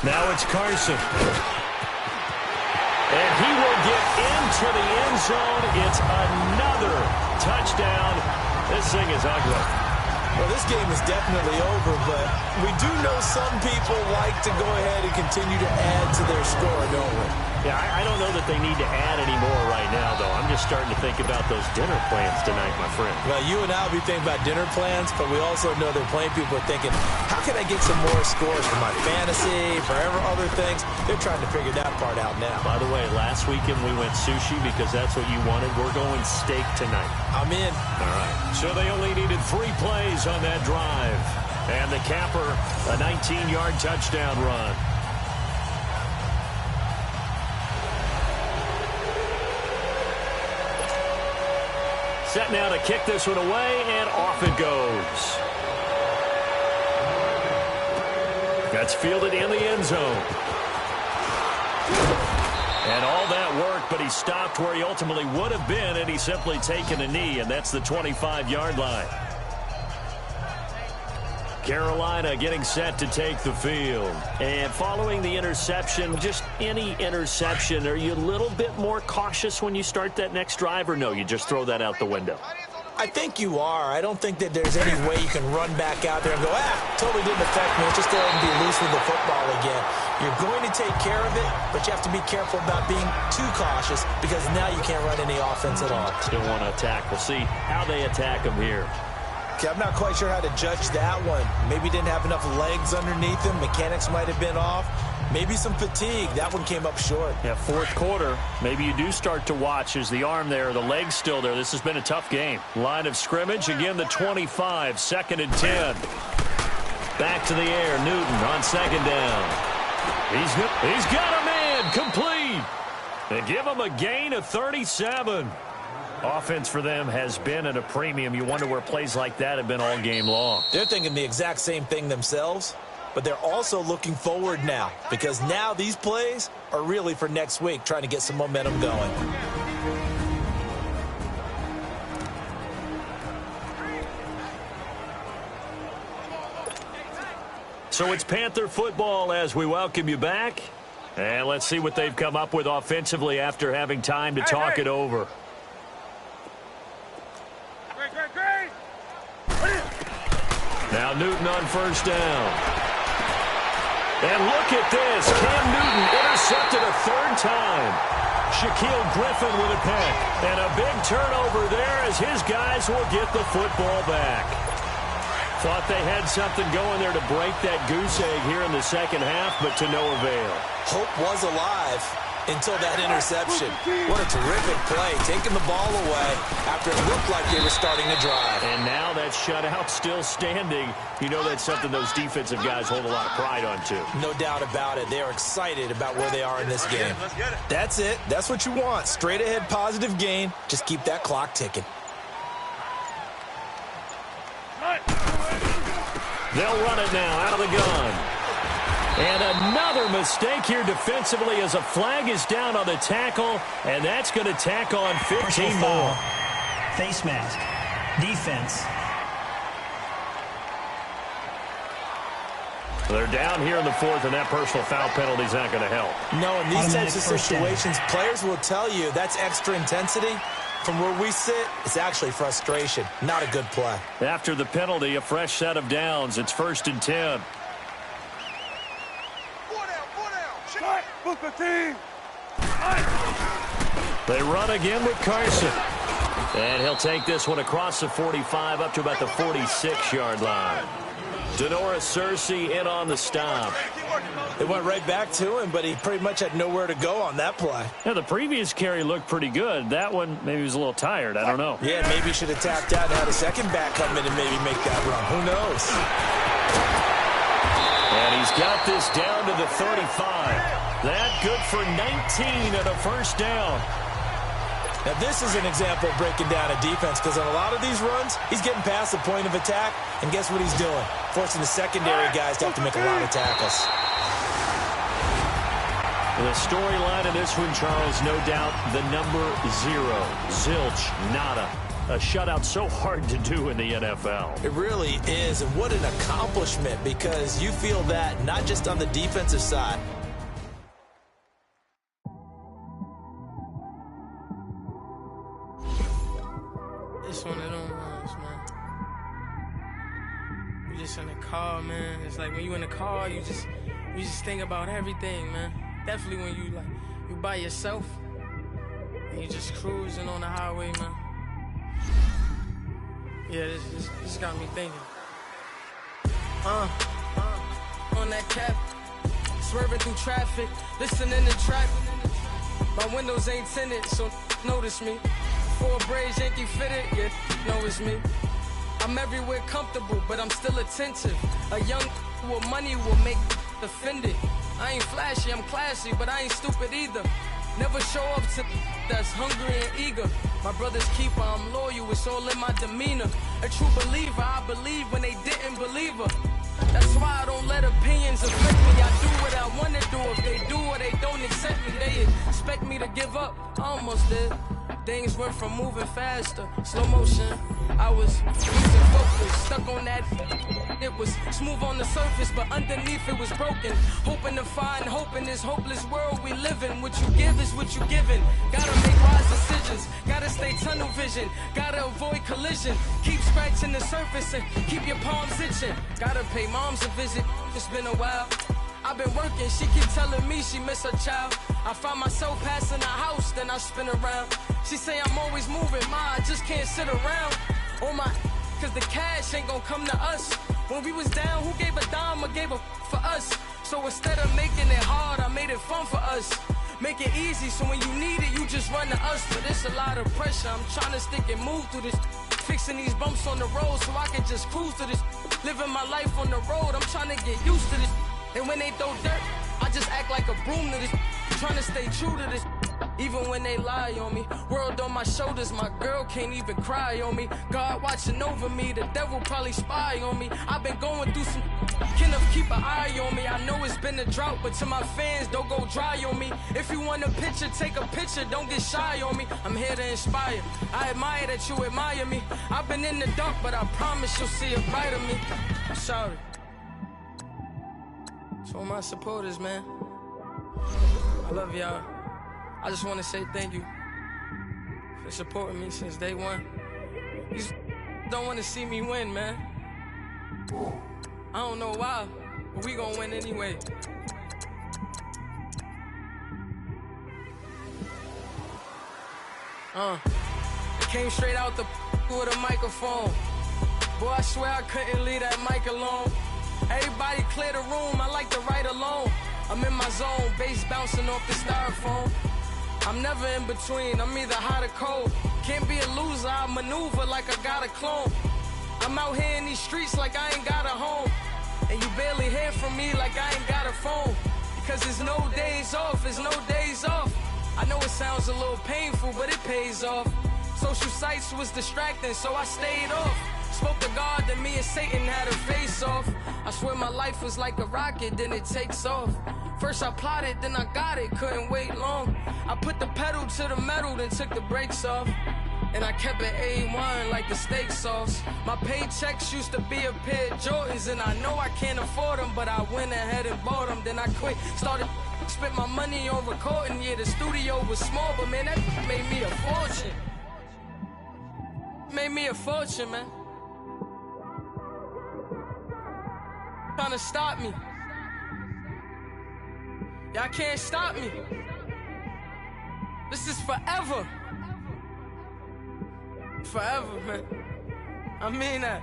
Now it's Carson. And he will get into the end zone. It's another touchdown. This thing is ugly. Well, this game is definitely over, but we do know some people like to go ahead and continue to add to their score, don't we? Yeah, I don't know that they need to add any more right now, though. I'm just starting to think about those dinner plans tonight, my friend. Well, you and I will be thinking about dinner plans, but we also know they're playing people are thinking, how can I get some more scores for my fantasy, for other things? They're trying to figure that part out now. By the way, last weekend we went sushi because that's what you wanted. We're going steak tonight. I'm in. All right. So they only needed 3 plays on that drive. And the capper, a 19-yard touchdown run. Set now to kick this one away, and off it goes. That's fielded in the end zone. And all that work, but he stopped where he ultimately would have been, and he's simply taken a knee, and that's the 25-yard line. Carolina getting set to take the field. And following the interception, just any interception, are you a little bit more cautious when you start that next drive, or no, you just throw that out the window? I think you are. I don't think that there's any way you can run back out there and go, totally didn't affect me. Let's just go ahead and be loose with the football again. You're going to take care of it, but you have to be careful about being too cautious because now you can't run any offense at all. Still want to attack. We'll see how they attack him here. Okay, I'm not quite sure how to judge that one. Maybe didn't have enough legs underneath him. Mechanics might have been off. Maybe some fatigue. That one came up short. Yeah, fourth quarter. Maybe you do start to watch. Is the arm there, the leg's still there. This has been a tough game. Line of scrimmage, again the 25, 2nd and 10. Back to the air, Newton on 2nd down. He's got a man, complete. They give him a gain of 37. Offense for them has been at a premium. You wonder where plays like that have been all game long. They're thinking the exact same thing themselves. But they're also looking forward now because now these plays are really for next week, trying to get some momentum going. So it's Panther football as we welcome you back. And let's see what they've come up with offensively after having time to talk it over. Now Newton on 1st down. And look at this. Cam Newton intercepted a 3rd time. Shaquille Griffin with a pick. And a big turnover there as his guys will get the football back. Thought they had something going there to break that goose egg here in the second half, but to no avail. Hope was alive until that interception. What a terrific play, taking the ball away after it looked like they were starting to drive. And now that shutout still standing. You know that's something those defensive guys hold a lot of pride on, too. No doubt about it. They are excited about where they are in this game. That's it. That's what you want. Straight ahead positive gain. Just keep that clock ticking. They'll run it now out of the gun. And another mistake here defensively as a flag is down on the tackle, and that's going to tack on 15 more. Face mask. Defense. They're down here in the 4th, and that personal foul penalty is not going to help. No, in these types of situations, players will tell you that's extra intensity. From where we sit, it's actually frustration. Not a good play. After the penalty, a fresh set of downs. It's 1st and 10. They run again with Carson. And he'll take this one across the 45 up to about the 46-yard line. Denoris Searcy in on the stop. They went right back to him, but he pretty much had nowhere to go on that play. Yeah, the previous carry looked pretty good. That one, maybe he was a little tired. I don't know. Yeah, maybe he should have tapped out and had a second back come in and maybe make that run. Who knows? And he's got this down to the 35. That good for 19 and a 1st down. Now, this is an example of breaking down a defense because on a lot of these runs, he's getting past the point of attack, and guess what he's doing? Forcing the secondary guys to have to make a lot of tackles. The storyline of this one, Charles, no doubt the number 0. Zilch, nada. A shutout so hard to do in the NFL. It really is, and what an accomplishment because you feel that not just on the defensive side. It's one of them ones, man. You just in the car, man. It's like when you in the car, you just think about everything, man. Definitely when you by yourself and you just cruising on the highway, man. Yeah, this got me thinking. On that cap, swerving through traffic, listening to track. My windows ain't tinted, so notice me. 4 braids, Yankee fitted, yeah, know it's me. I'm everywhere comfortable, but I'm still attentive. A young with money will make offended. I ain't flashy, I'm classy, but I ain't stupid either. Never show up to that's hungry and eager. My brother's keeper, I'm loyal, it's all in my demeanor. A true believer, I believe when they didn't believe her. That's why I don't let opinions affect me. I do what I want to do. If they do or they don't accept me, they expect me to give up. I almost did. Things went from moving faster, slow motion. I was losing focus, stuck on that. It was smooth on the surface, but underneath it was broken. Hoping to find hope in this hopeless world we live in. What you give is what you given. Gotta make wise decisions. Gotta stay tunnel vision. Gotta avoid collision. Keep scratching the surface and keep your palms itching. Gotta pay moms a visit. It's been a while. I've been working, she keep telling me she miss her child. I find myself passing the house, then I spin around. She say I'm always moving, ma, I just can't sit around. Oh my, cause the cash ain't gonna come to us. When we was down, who gave a dime or gave a for us? So instead of making it hard, I made it fun for us. Make it easy, so when you need it, you just run to us. But it's a lot of pressure, I'm trying to stick and move through this. Fixing these bumps on the road so I can just cruise to this. Living my life on the road, I'm trying to get used to this. And when they throw dirt, I just act like a broom to this. Trying to stay true to this. Even when they lie on me. World on my shoulders, my girl can't even cry on me. God watching over me, the devil probably spy on me. I've been going through some. Kenneth keep an eye on me. I know it's been a drought, but to my fans, don't go dry on me. If you want a picture, take a picture, don't get shy on me. I'm here to inspire. I admire that you admire me. I've been in the dark, but I promise you'll see a brighter me. I'm sorry. To all my supporters, man, I love y'all. I just want to say thank you for supporting me since day one. You just don't want to see me win, man. I don't know why, but we gonna win anyway. Came straight out the with a microphone. Boy, I swear I couldn't leave that mic alone. Everybody clear the room, I like to write alone. I'm in my zone, bass bouncing off the styrofoam. I'm never in between, I'm either hot or cold. Can't be a loser, I maneuver like I got a clone. I'm out here in these streets like I ain't got a home. And you barely hear from me like I ain't got a phone. Because there's no days off, there's no days off. I know it sounds a little painful, but it pays off. Social sites was distracting, so I stayed off. Spoke to God, then me and Satan had a face off. I swear my life was like a rocket, then it takes off. First I plotted, then I got it, couldn't wait long. I put the pedal to the metal, then took the brakes off. And I kept it A1 like the steak sauce. My paychecks used to be a pair of Jordans, and I know I can't afford them, but I went ahead and bought them. Then I quit, started spent my money on recording. Yeah, the studio was small, but man, that made me a fortune. Made me a fortune, man. Trying to stop me. Y'all can't stop me. This is forever. Forever, man. I mean that.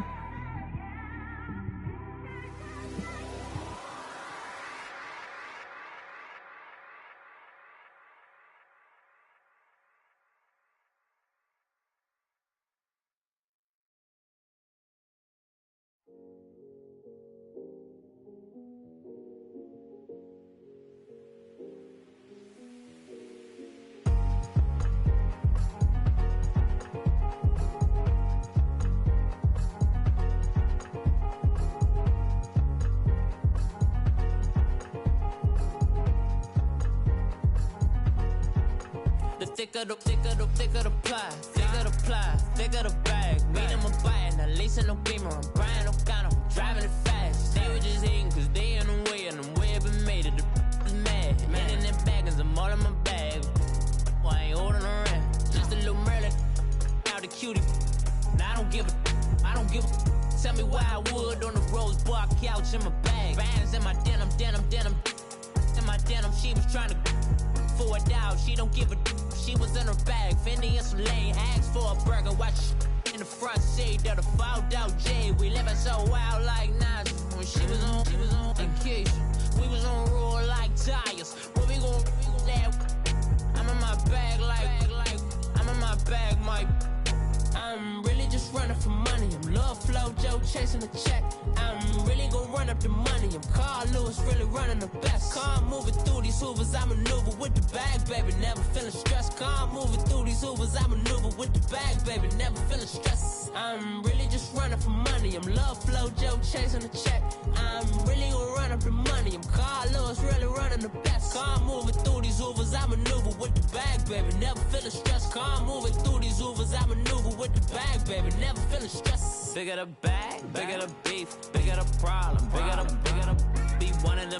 Thicker the pie, thicker the bag. Meet them a buy and I lace in no beamer. I'm Brian O'Connor, I'm driving it fast. They were just hating cause they in the way and I'm way up and made it. The is mad. Man in them baggins, I'm all in my bag. Well, I ain't holding around. Just a little Merlin, out the cutie. Now I don't give a. Tell me why I would on the rose bar couch in my bag. Bands in my denim. In my denim, she was trying to for a doubt. She don't give a. She was in her bag, Fendi and some lane. Asked for a burger, watch in the front seat of the fouled out J. We living so wild like Nas. When she was on vacation, we was on roll like tires. What we gon' that? I'm in my bag like I'm in my bag, Mike. I'm really just just running for money. I'm Love Flow Joe chasing the check. I'm really gon' run up the money. I'm Carl Lewis, really running the best. Car moving through these Hoovers, I maneuver with the bag, baby. Never feeling stressed. Car moving through these Hoovers, I maneuver with the bag, baby. Never feeling stressed. I'm really just running for money. I'm Love Flow Joe chasing the check. I'm really gon' run up the money. I'm Carl Lewis, really running the best. Car moving through these Hoovers, I maneuver with the bag, baby. Never feeling stressed. Car moving through these Hoovers, I maneuver with the bag, baby. Never feeling stressed. Bigger the bag, bigger the beef, bigger the problem, bigger the be one of the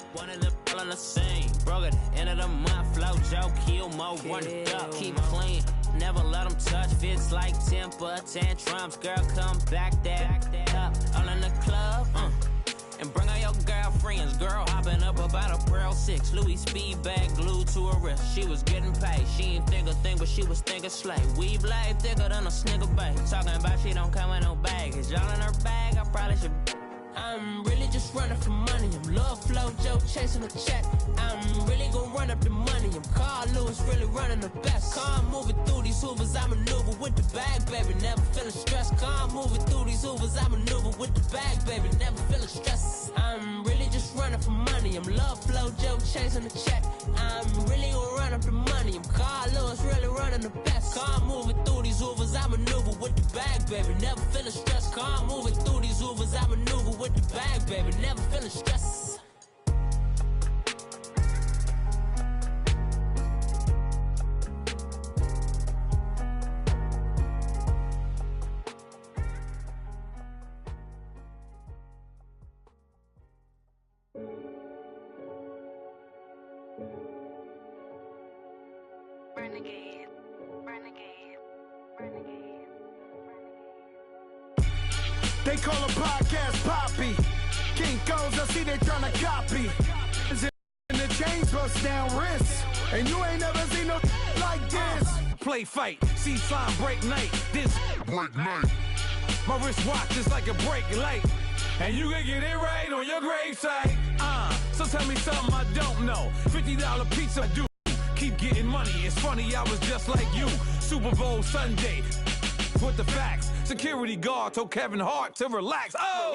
all on the scene. Broke at the end of the month, Flow Joe, kill more, run it up, keep clean. Never let them touch, fits like temper tantrums. Girl, come back that up, all in the club, and bring all your girlfriends. Girl, hopping up about a Pearl 6 Louis speed bag glued to her wrist. She was getting paid, she ain't think a thing, but she was thinking slay. We blade thicker than a snicker bag. Talking about she don't come with no baggage. Y'all in her bag, I probably should. I'm really just running for money. I'm Love Flow Joe chasing a check. I'm really gon' run up the money. I'm Carl Lewis, really running the best. Car moving through these Hoovers, I maneuver with the bag, baby. Never feeling stressed. Car moving through these Hoovers, I maneuver with the bag, baby. Never feeling stressed. I'm really just running for money. I'm Love Flow Joe chasing a check. I'm really gon' run up the money. I'm Carl Lewis, really running the best. Car moving through these Hoovers, I maneuver with the bag, baby. Never feeling stressed. Car moving through these Hoovers, I maneuver with the bag, baby. Never feeling stressed. Renegade, renegade, renegade. They call a podcast Poppy. Kinkos, I see they tryna copy. And the chains bust down wrists. And you ain't never seen no like this. Play fight, see slime break night. This break night. My wristwatch is like a break light. And you can get it right on your gravesite. So tell me something I don't know. $50 pizza do. Keep getting money. It's funny, I was just like you. Super Bowl Sunday. With the facts. Security guard told Kevin Hart to relax. Oh!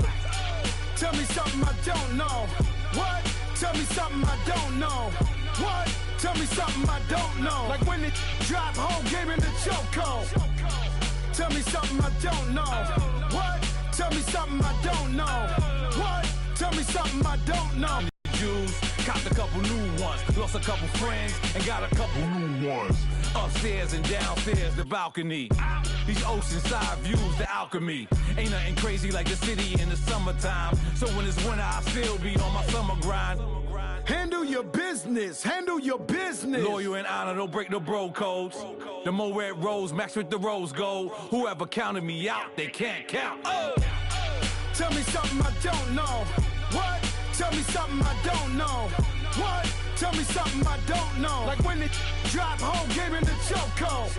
Tell me something I don't know. What? Tell me something I don't know. What? Tell me something I don't know. Like when it drop whole game in the chokehold. Tell me something I don't know. What? Tell me something I don't know. What? Tell me something I don't know. Jews, copped a couple new ones, lost a couple friends, and got a couple new ones. Upstairs and downstairs, the balcony. These oceanside views, the alchemy. Ain't nothing crazy like the city in the summertime. So when it's winter, I still be on my summer grind. Handle your business, handle your business. Loyal and honor, don't break the bro codes. The more red rose, match with the rose gold. Whoever counted me out, they can't count. Oh! Tell me something I don't know. What? Tell me something I don't know. What? Tell me something I don't know. Like when it drop whole game in the chokehold.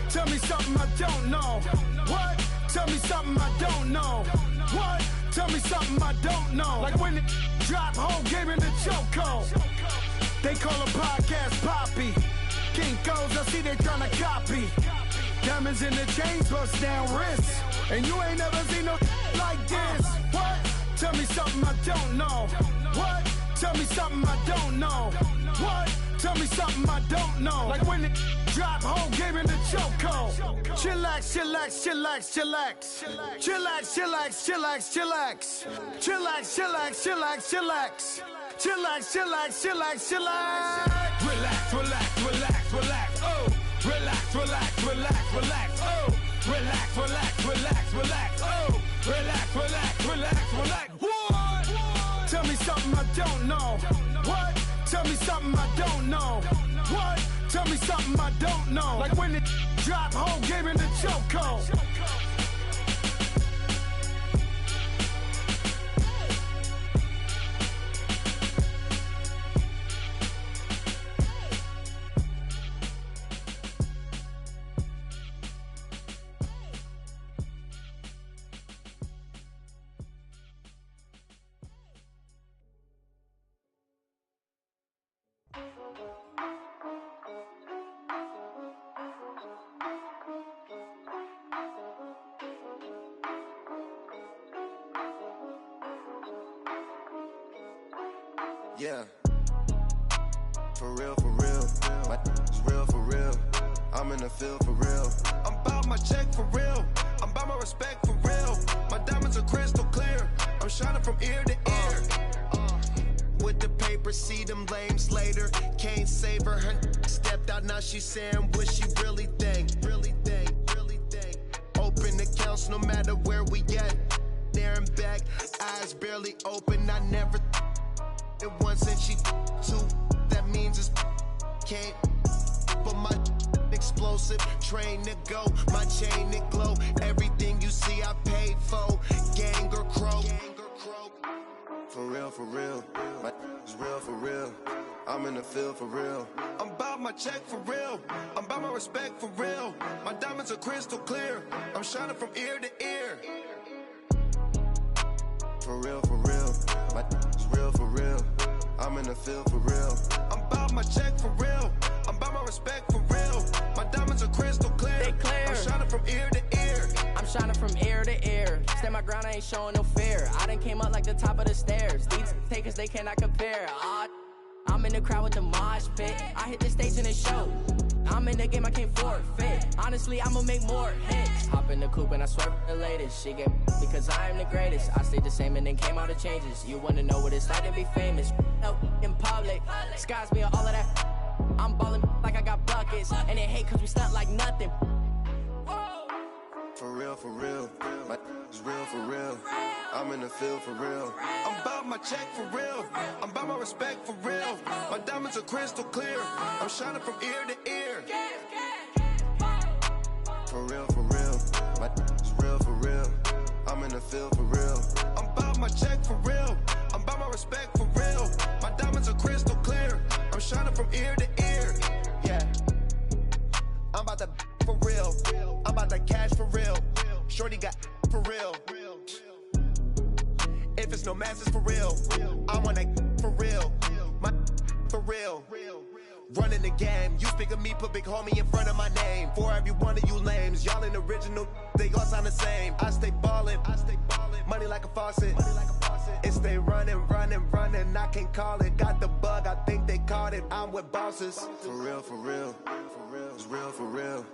Tell me something I don't know. What? Tell me something I don't know. What? Tell me something I don't know. Like when it drop whole game in the chokehold. They call a podcast Poppy. Kinkos, I see they tryna copy. Diamonds in the chains bust down wrists. And you ain't never seen no like this. What? Tell me something I don't know. What? Tell me something I don't know. What? Tell me something I don't know. Like when it drop whole game in the chokehold. Chillax, chillax, chillax, chillax. Chillax, chillax, chillax, chillax. Chillax, chillax, chillax, chillax. Chillax, chillax, chillax, chillax. Relax, relax, relax, relax. Oh! Relax, relax, relax, relax. Oh! Relax, relax, relax, relax. Oh! Relax, relax, relax, relax. What? Tell me something I don't know. What? Tell me something I don't know. What? Tell me something I don't know. Like when it drop whole game in the chokehold. Yeah. For real, for real. My is real, for real. I'm in the field for real. I'm about my check for real. I'm about my respect for real. My diamonds are crystal clear. I'm shining from ear to ear. With the paper, see them lames later. Can't save her. Her stepped out, now she's saying what she really think. Really think, really think. Open accounts no matter where we at. There and back, eyes barely open. I never it once and she two. That means it's can't. But my explosive, train to go. My chain it glow. Everything you see I paid for. Gang or crow. For real, for real. My is real, for real. I'm in the field for real. I'm about my check for real. I'm about my respect for real. My diamonds are crystal clear. I'm shining from ear to ear. For real, for real. My is real, for real. I'm in the field for real. I'm about my check for real. I'm about my respect for real. My diamonds are crystal clear. They clear. I'm shining from ear to ear. I'm shining from ear to ear. Stand my ground, I ain't showing no fear. I done came up like the top of the stairs. These takers, they cannot compare. I'm in the crowd with the mosh pit. I hit the stage and it show. I'm in the game, I can't forfeit. Honestly, I'ma make more hits. Hop in the coupe and I swerve the latest. She get because I am the greatest. I stayed the same and then came out the changes. You wanna know what it's like to be famous? No, in public, skies me all of that. I'm ballin' like I got buckets. And they hate cause we stunt like nothing. For real, for real. My is real, for real. I'm in the field for real. I'm about my check for real. I'm about my respect for real. My diamonds are crystal clear. I'm shining from ear to ear. For real, for real. My is real, for real. I'm in the field for real. I'm about my check for real. I'm about my respect for real. My diamonds are crystal clear. I'm shining from ear to ear. Yeah. I'm about to for real. I'm about to cash for real. Shorty got for real. If it's no masses for real, I want that for real. My for real. Running the game. You speak of me, put big homie in front of my name. For every one of you lames, y'all ain't original. They all sound the same. I stay ballin'. Money like a faucet. It stay running. I can't call it. Got the bug, I think they caught it. I'm with bosses. For real, for real. It's real, for real.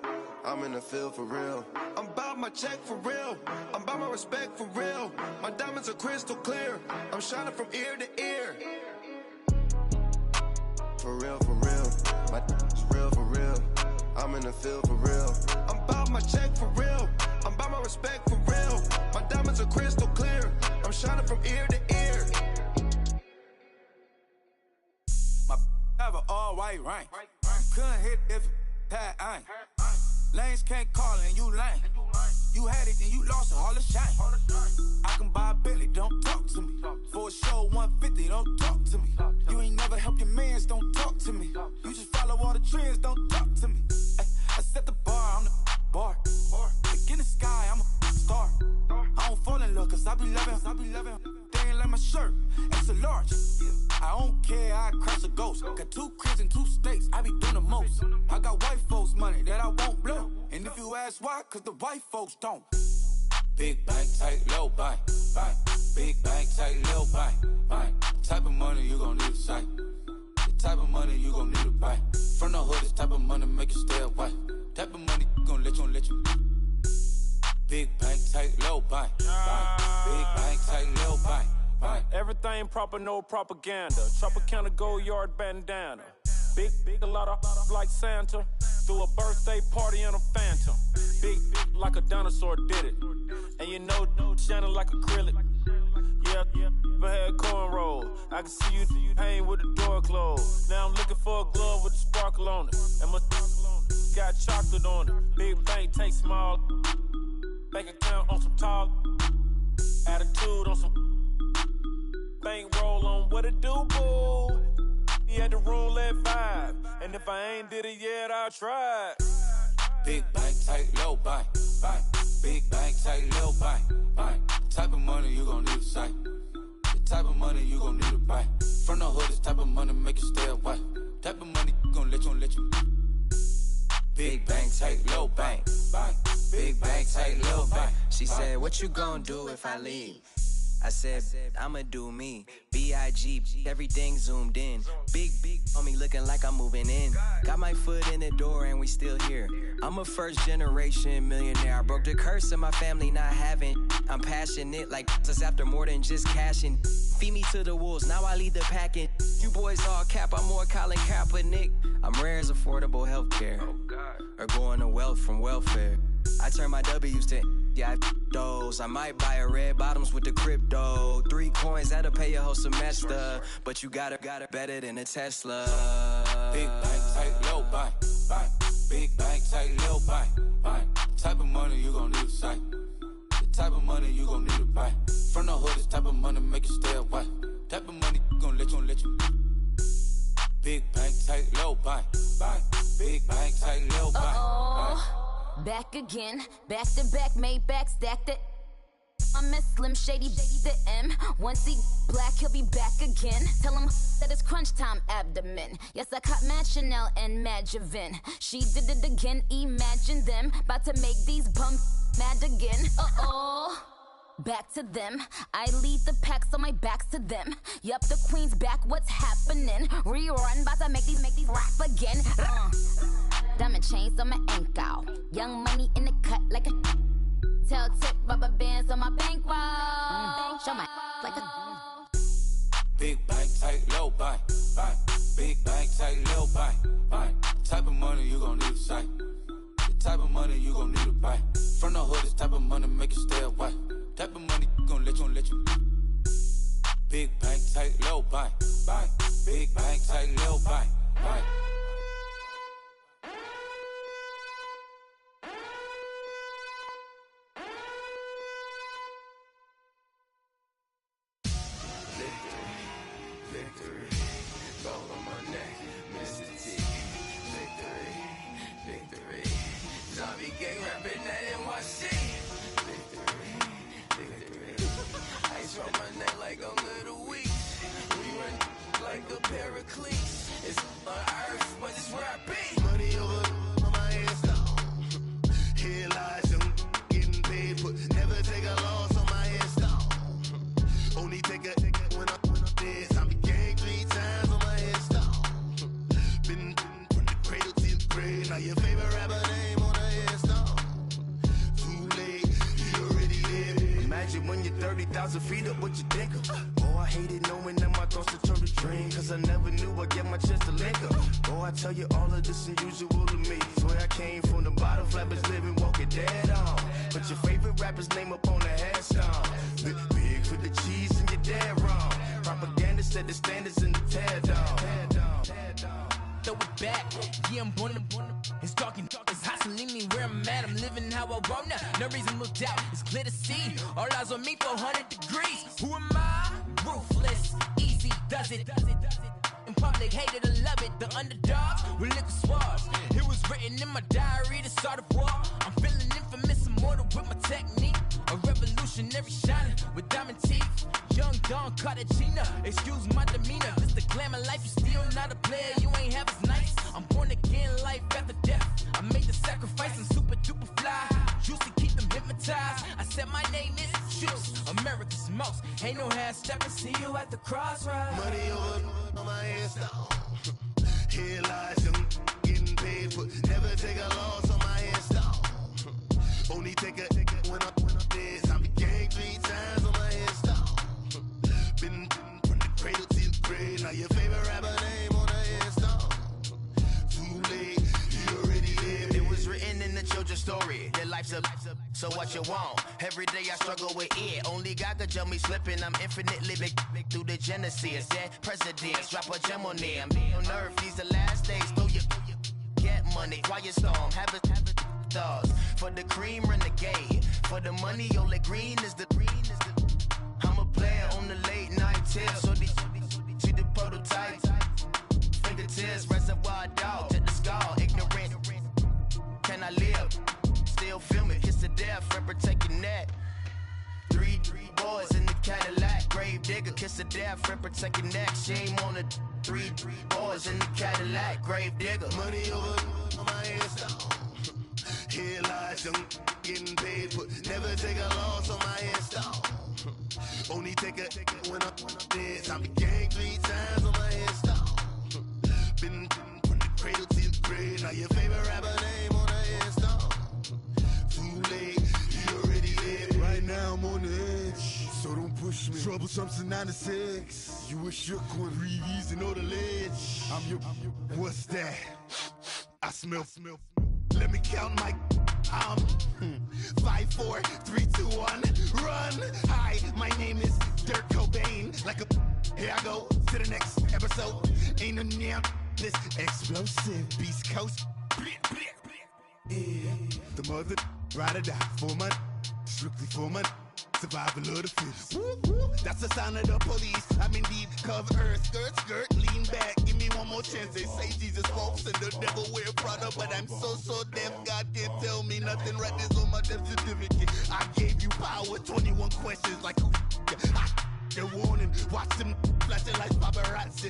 I'm in the field for real. I'm about my check for real. I'm about my respect for real. My diamonds are crystal clear. I'm shining from ear to ear. For real, for real. My is real, for real. I'm in the field for real. I'm about my check for real. I'm about my respect for real. My diamonds are crystal clear. I'm shining from ear to ear. My have an all white rank. Couldn't hit if it had ain't. Lanes can't call it and you lame. You had it and you lost it, all the shame. I can buy a Billy, don't talk to me. For a show 150, don't talk to me. You ain't never help your mans, don't talk to me. You just follow all the trends, don't talk to me. I set the bar, I'm the bar. Look in the sky, I'm a star. I don't fall in love cause I be loving. They ain't like my shirt, it's a large. I don't care, I crash a ghost. Got 2 cribs and 2 states, I be doing the most. I got white folks money that I won't blow. And if you ask why, cause the white folks don't. Big bank, tight, low bank, bank. Big bank, tight, low bank, bank. Type of money you gon' need to sight. The type of money you gon' need to buy. From the hood, this type of money make you stay away. Type of money gon' let you. Big bank, tight, low bank, bank. Big bank, tight, low bank. Everything proper, no propaganda. Tropicana gold yard bandana. Big, a lot of like Santa. Threw a birthday party in a phantom. Big like a dinosaur did it. And you know, shining like acrylic. Yeah, but had cornrows. I can see you hang with the door closed. Now I'm looking for a glove with a sparkle on it. And my got chocolate on it. Big bank, take small. Bank account on some tall. Attitude on some. Bank roll on what it do, boo. He had the roulette vibe. And if I ain't did it yet, I'll try. Big bank, tight, low bank, bank. Big bank, tight, low bank, bank. Type of money you gon' need to sight. The type of money you gon' need to buy. From the hood, this type of money make you stay away. Type of money gon' let you. Big bank, tight, low bank, bank. Big bank, tight, low bank. She said, what you gon' do if I leave? I said, I'ma do me. B.I.G. Everything zoomed in. Big on me looking like I'm moving in. Got my foot in the door and we still here. I'm a first generation millionaire. I broke the curse of my family not having. I'm passionate like us after more than just cashing. Feed me to the wolves, now I lead the packing. You boys all cap, I'm more Colin Kaepernick. I'm rare as affordable healthcare. Or going to wealth from welfare. I turn my W's to those. I might buy a red bottoms with the crypto. 3 coins, that'll pay your whole semester. But you got it better than a Tesla. Big bank, tight, low, buy. Big bank, tight, low, buy. Type of money you gon' need to sight. The type of money you gon' need to buy. From the hood, this type of money make you stay away. Type of money gon' let you. Big bank, tight, low, buy. Big bank, tight, low, buy. Back again, back to back, made back, stacked it. I'm a Slim Shady, the M. Once he black, he'll be back again. Tell him that it's crunch time abdomen. Yes, I caught Mad Chanel and Mad Javin. She did it again, imagine them. About to make these bum mad again. Back to them. I lead the pack, so my back's to them. Yup, the queen's back, what's happening? Rerun, bout to make these rap again. Diamond chains on my ankle. Young money in the cut like a tail tip, rubber bands on my bankroll. Show my like a big bank, tight, low, buy. Big bank, tight, low, buy. Type of money you gon' need to sight. The type of money you gon' need to buy. From the hood, this type of money make you stay away. Type of money gon' let you. Big bank, tight, low, buy. Big bank, tight, low, buy. Victory, gold on my neck, Mr. T. Victory, zombie gang rapping that NYC. Victory, ice on my neck like a little weak. We run like a pair of cleats. It's on earth, but it's where I be. Money over on my hands down. Here lies some getting paid, but never take a loss on my hands down. Only take a when I'm dead. Zombie gang 3 times on my headstone. Been from the cradle to the grave. Now your favorite rapper name on a headstone. Too late, you already live. Imagine when you're 30,000 feet up, what you think of? Oh, I hated knowing that my thoughts would turn to dream. Cause I never knew I'd get my chance to link up. Oh, I tell you all of this unusual to me. Swear I came from the bottom, flappers living, walking dead on. Put your favorite rapper's name up on the headstone. Big for the cheese and you're dead wrong. Propaganda set the standards in the tear down. Throw it back, yeah, I'm born to. It's talking, it's hot, so leave me where I'm at. I'm living how I want now. No reasonable doubt, it's clear to see. All eyes on me, 400 degrees. Who am I? Ruthless, easy, does it. In public, hated or love it. The underdogs with liquor swabs. It was written in my diary to start a war. I'm feeling infamous, immortal with my technique. A revolutionary shining with diamond teeth. Young Don Cartagena, excuse my demeanor. This the glamour life, you still not a player. You ain't half as nice. I'm born again, life after death. I made the sacrifice and super duper fly. Used to keep them hypnotized. I said my name is Juice, America's most. Ain't no half stepping. See you at the crossroads. Money over on my headstone. Here lies some getting paid, but never take a loss on my headstone. Only take a when I'm dead. Zombie gang 3 times on my headstone. Been from the cradle to the grave. Now your favorite rapper name on the headstone. Too late, you already lived. It was written in the children's story. Their life's a so what you want. Every day I struggle with it. Only God could jump me slipping. I'm infinitely big through the genesis. Dead presidents, drop a gem on them. On earth, these the last days. Throw your get money, quiet storm. Have it stars. For the cream, renegade. For the money, only green is the. I'm a player on the late night tips. So these see the prototype. Fingertips, reservoir dog. To the skull, ignorant. Can I live? Still film it, kiss to death, friend protect your neck. 3 boys in the Cadillac, grave digger, kiss to death, friend protect your neck. Shame on the 3 boys in the Cadillac, grave digger. Money over on my headstone. Here lies some getting paid, but never take a loss on my headstone. Only take a when I'm dead. Time to gang 3 times on my headstone. Been from the cradle to the grave. Now your favorite rapper name on the headstone. Too late, you already dead. Right now I'm on the edge, so don't push me. Troublesome to 9 to 6. You a shook one, breathe easy, know the ledge. I'm your, what's that? I smell. Let me count my 5, 4, 3, 2, 1, run. Hi, my name is Dirk Cobain. Like a, here I go to the next episode. Ain't no damn this explosive Beast Coast. Yeah. The mother ride or die for money, strictly for money. Survival of the fittest. That's the sound of the police. I'm indeed cover earth, skirt, lean back. Give me one more chance. They say Jesus walks and the devil wear Prada, but I'm so deaf. God can't tell me nothing. Right this on my death certificate. I gave you power. 21 questions like who? They're warning. Watch them flashing like paparazzi.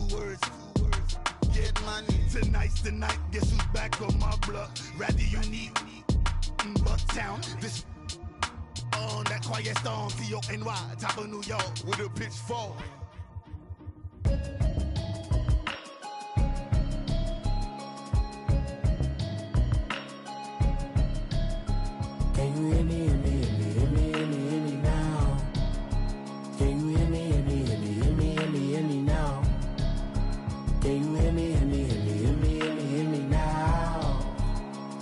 2 words. Get money. Tonight's the night. Guess who's back on my block? Rather unique. Bucktown. This. On that quiet storm, T-O-N-Y, top of New York, with a pitchfork. Can you hear me, hear me, hear me, hear me, hear me, hear me now? Can you hear me, hear me, hear me, hear me, hear me, hear me now? Can you hear me, hear me, hear me, hear me, hear me, hear me now?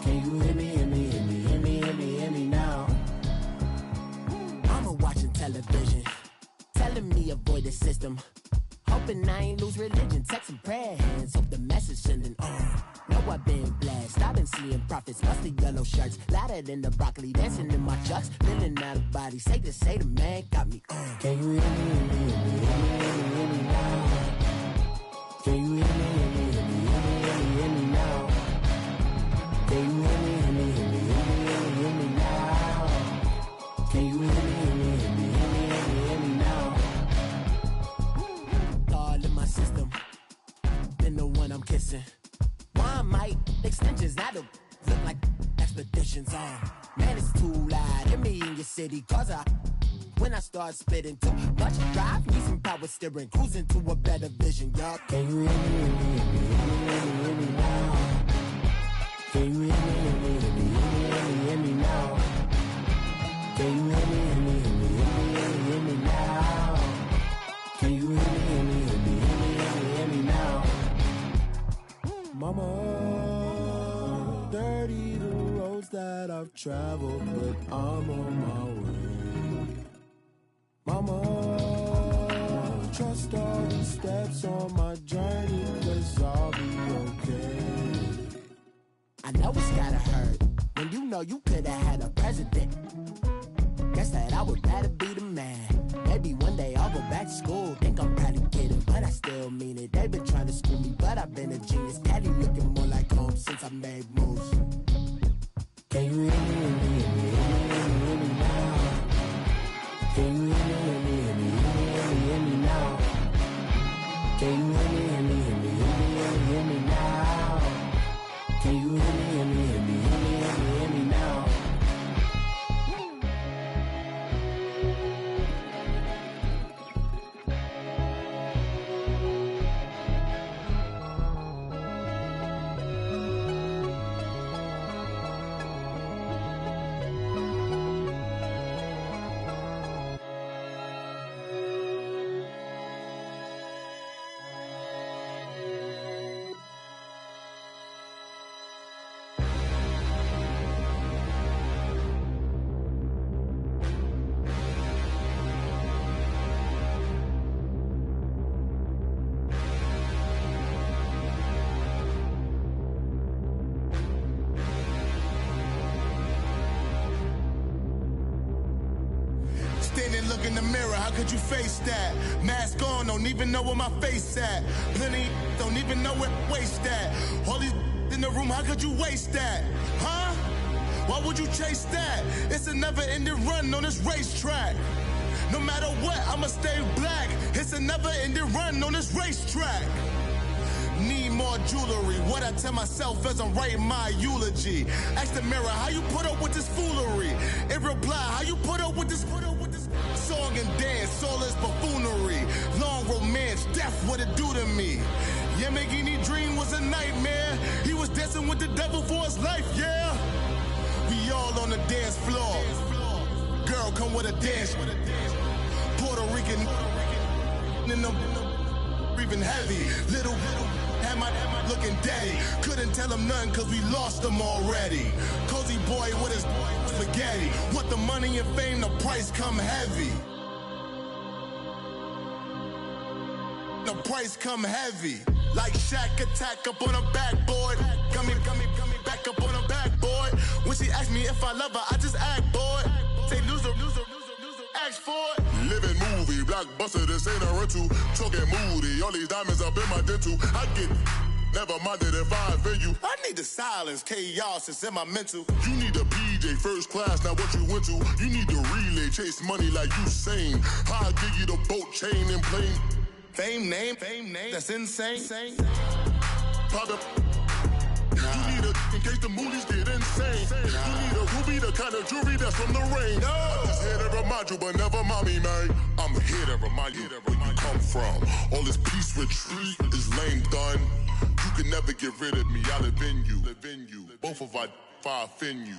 Can you hear me, hear me, hear me, hear me, hear me, hear me now? Watching television, telling me avoid the system. Hoping I ain't lose religion. Texting prayer hands, hope the message sending on. Know I've been blessed. I've been seeing prophets, mostly yellow shirts, louder than the broccoli, dancing in my chucks, feeling out of body. Say the man got me on. Can you hear me, hear me, hear me, hear me, hear me, hear me now? Can you hear me, hear me, hear me, hear me, hear me, hear me now? Can you hear me, hear me, hear me, hear me, hear me, hear me now? Can you hear me? System, been the one I'm kissing. Why might extensions that'll look like expeditions on? Man, it's too loud. Hear me in your city, cause when I start spitting too much drive, need some power steering, cruising to a better vision, y'all. Can you hear me, hear me, hear me, hear me now? Can you hear me, hear me, hear me, hear me, hear me now? Can you hear me, hear me, hear me, hear me now? Can you hear me, hear me, hear me? Now, Mama, dirty the roads that I've traveled, but I'm on my way. Mama, trust all the steps on my journey, 'cause I'll be okay. I know it's gotta hurt when you know you could've had a president. Guess that I would rather be the man. Maybe one day I'll go back to school. Think I'm probably kidding, but I still mean it. They've been trying to school me, but I've been a genius. Caddy looking more like home since I made moves. Can you hear me, hear me, hear me, hear me, hear me now? Can you hear me, hear me, hear me, hear me, hear me, hear me now? Can you hear me, hear me, hear me, hear me, hear me, hear me now? Can you hear me, hear me, hear me, hear me, hear me, hear me now? Look in the mirror, how could you face that? Mask on, don't even know where my face at. Plenty don't even know where waste at. All these in the room, how could you waste that? Huh? Why would you chase that? It's a never-ending run on this racetrack. No matter what, I'ma stay black. It's a never-ending run on this racetrack. Need more jewelry. What I tell myself as I'm writing my eulogy. Ask the mirror, how you put up with this foolery? It reply, how you put up with this? Song and dance, all is buffoonery. Long romance, death, what it do to me. Yamagini dream was a nightmare. He was dancing with the devil for his life, yeah. We all on the dance floor. Girl, come with a dance. Puerto Rican in them breathing heavy. Little had my looking daddy. Couldn't tell him nothing cause we lost him already. Cozy boy with his spaghetti. With the money and fame, the price come heavy. The price come heavy. Like Shaq attack up on a backboard. Coming back up on a backboard. When she asked me if I love her, I just act bored. Say loser, ask for it. Living movie, blockbuster, this ain't a rental. Talking moody, all these diamonds up in my dental. I get never minded if I offend you. I need the silence, chaos, it's in my mental. You need a PJ, first class, not what you went to. You need the relay, chase money like you sane. I'll give you the boat, chain, and plane. Fame name, that's insane. Pop up. You need a in case the movies get insane. You need a ruby, the kind of jewelry that's from the rain. I'm just here to remind you, but never mind me, man. I'm here to remind you where you come from. All this peace retreat is lame done. You can never get rid of me. I live in you. Both of our fire offend you.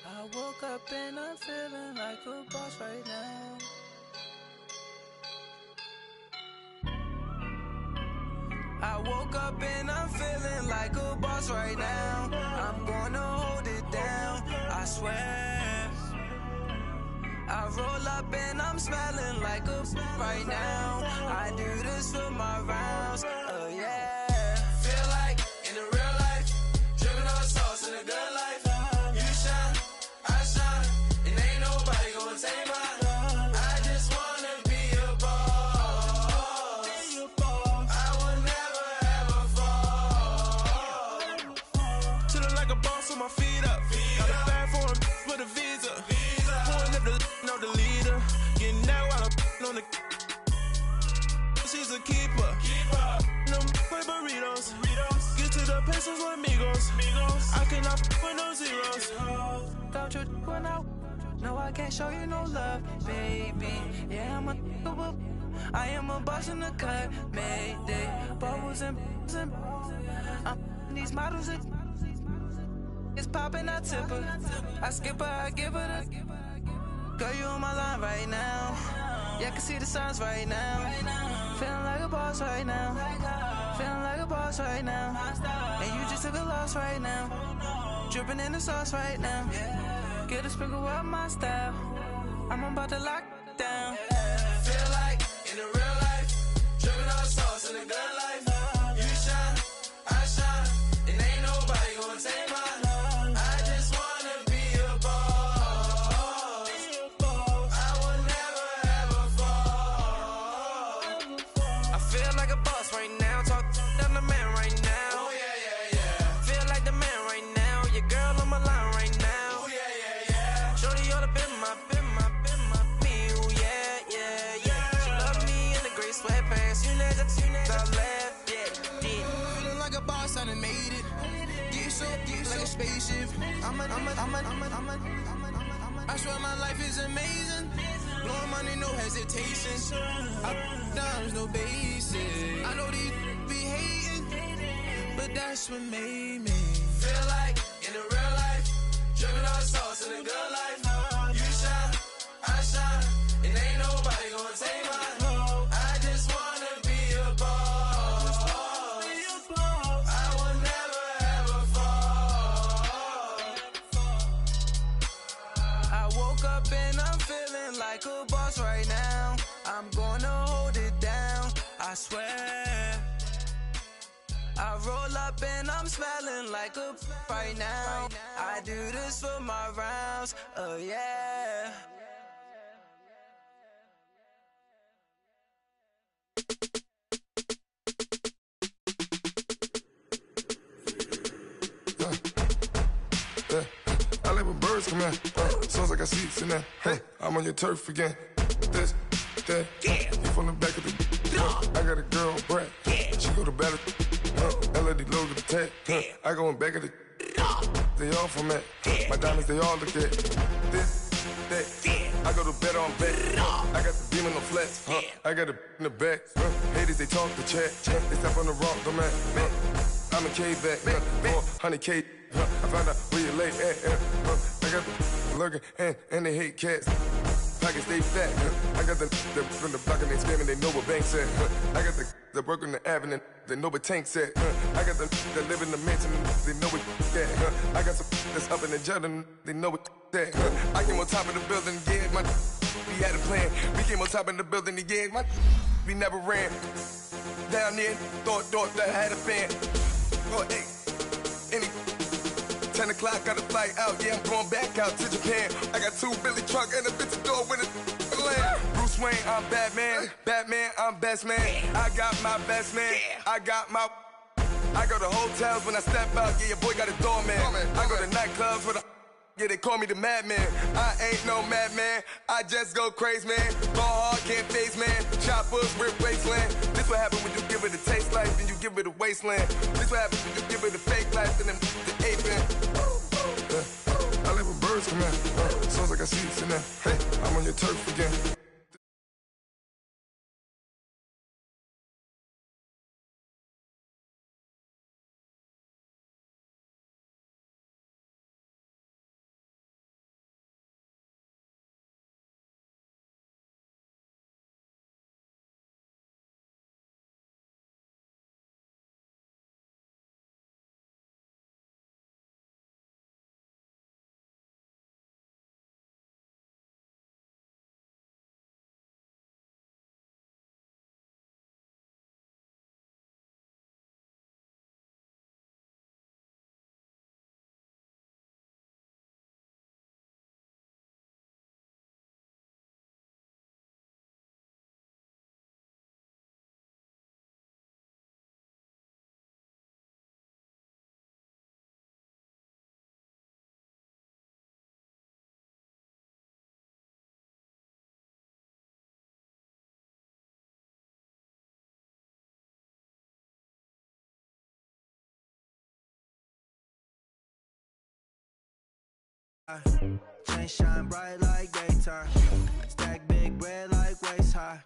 I woke up and I'm feeling like a boss right now. I woke up and I'm feeling like a boss right now. I'm gonna hold it down, I swear. I roll up and I'm smelling like a right now. I do this for my rounds, oh yeah. Feel like in the real life, dripping on sauce in a good life. You shine, I shine, and ain't nobody gonna take mine. I just wanna be a boss. I would never ever fall. Chillin' like a boss with my feet up. Got a bag for him with a visa. Pulling up the know the leader. Getting that while I'm on the. She's a keeper. No play burritos. Get to the pesos with amigos. I cannot with no zeros. Don't you run out? No, I can't show you no love, baby. Yeah, I am a boss in the cut, Mayday. Bubbles and these models are it's popping, I tip her. I skip her, I give her the. Girl, you on my line right now. Yeah, I can see the signs right now. Feeling like a boss right now. Feeling like a boss right now. And you just took a loss right now. Dripping in the sauce right now. Get a sprinkle up my style. I'm about to lock down. Feel like in the real life, dripping on sauce in a good life. You shine, I shine, and ain't nobody gonna take mine. I just wanna be a boss. I would never ever fall. I feel like a boss right now. Talk down the man right now. Oh yeah. Feel like the man right now. Your girl on my line right now. Oh yeah. Shorty oughta been my me. Ooh yeah. She love me in the gray sweatpants. You never left, yeah. Feeling like a boss, I done made it. Get so like a spaceship. I swear my life is amazing. Blowing money, no hesitation. Up, downs, no basic. I know these be hating, but that's what made me Feel like in the real life, dripping on sauce in a good life. You shine, I shine, and ain't nobody gonna take mine. I just wanna be a boss. I will never ever fall. I woke up and I'm feeling like a boss right now. I'm gonna hold it down, I swear. I roll up and I'm smelling like a right now. I do this for my rounds, oh yeah. I live a bird. birds come in. Sounds like I seats in there. Hey, I'm on your turf again. This, that, you from the back of the. I got a girl, Brad. She go to battle. LED logo the tag. I go in back of the. They all from it. My diamonds, they all look at. This, that. I go to bed on bed. I got the beam in the flex. I got it in the back. Haters, they talk the chat. They step on the rock, the man. I'm a K-back. 400K. I found out where you lay at. I got the lurking and they hate cats. Pockets stay fat. I got the from the block and they screaming, they know what banks at. I got the work on the avenue, they know what tanks at. I got the that live in the mansion, they know what that. I got some that's up in the Jordan, they know what that. I came on top of the building, yeah, we had a plan. We came on top of the building, yeah, we never ran. Down there, thought that I had a fan. Oh, hey, any 10 o'clock, got a flight out, yeah, I'm going back out to Japan. I got 2 Billy truck and a bitch door with a land. Bruce Wayne, I'm Batman. Batman, I'm best man. I got my best man. I go to hotels when I step out, yeah, your boy got a doorman. I go to nightclubs with a yeah, they call me the madman. I ain't no madman, I just go crazy, man. Ball hard, can't face, man. Choppers, rip wasteland. This what happen when you give it a taste life, then you give it a wasteland. This what happen when you give it a fake life, and then the ape in. I live with birds come in. Sounds like I seats in there. Hey, I'm on your turf again. Chain shine bright like daytime. Stack big bread like waist high.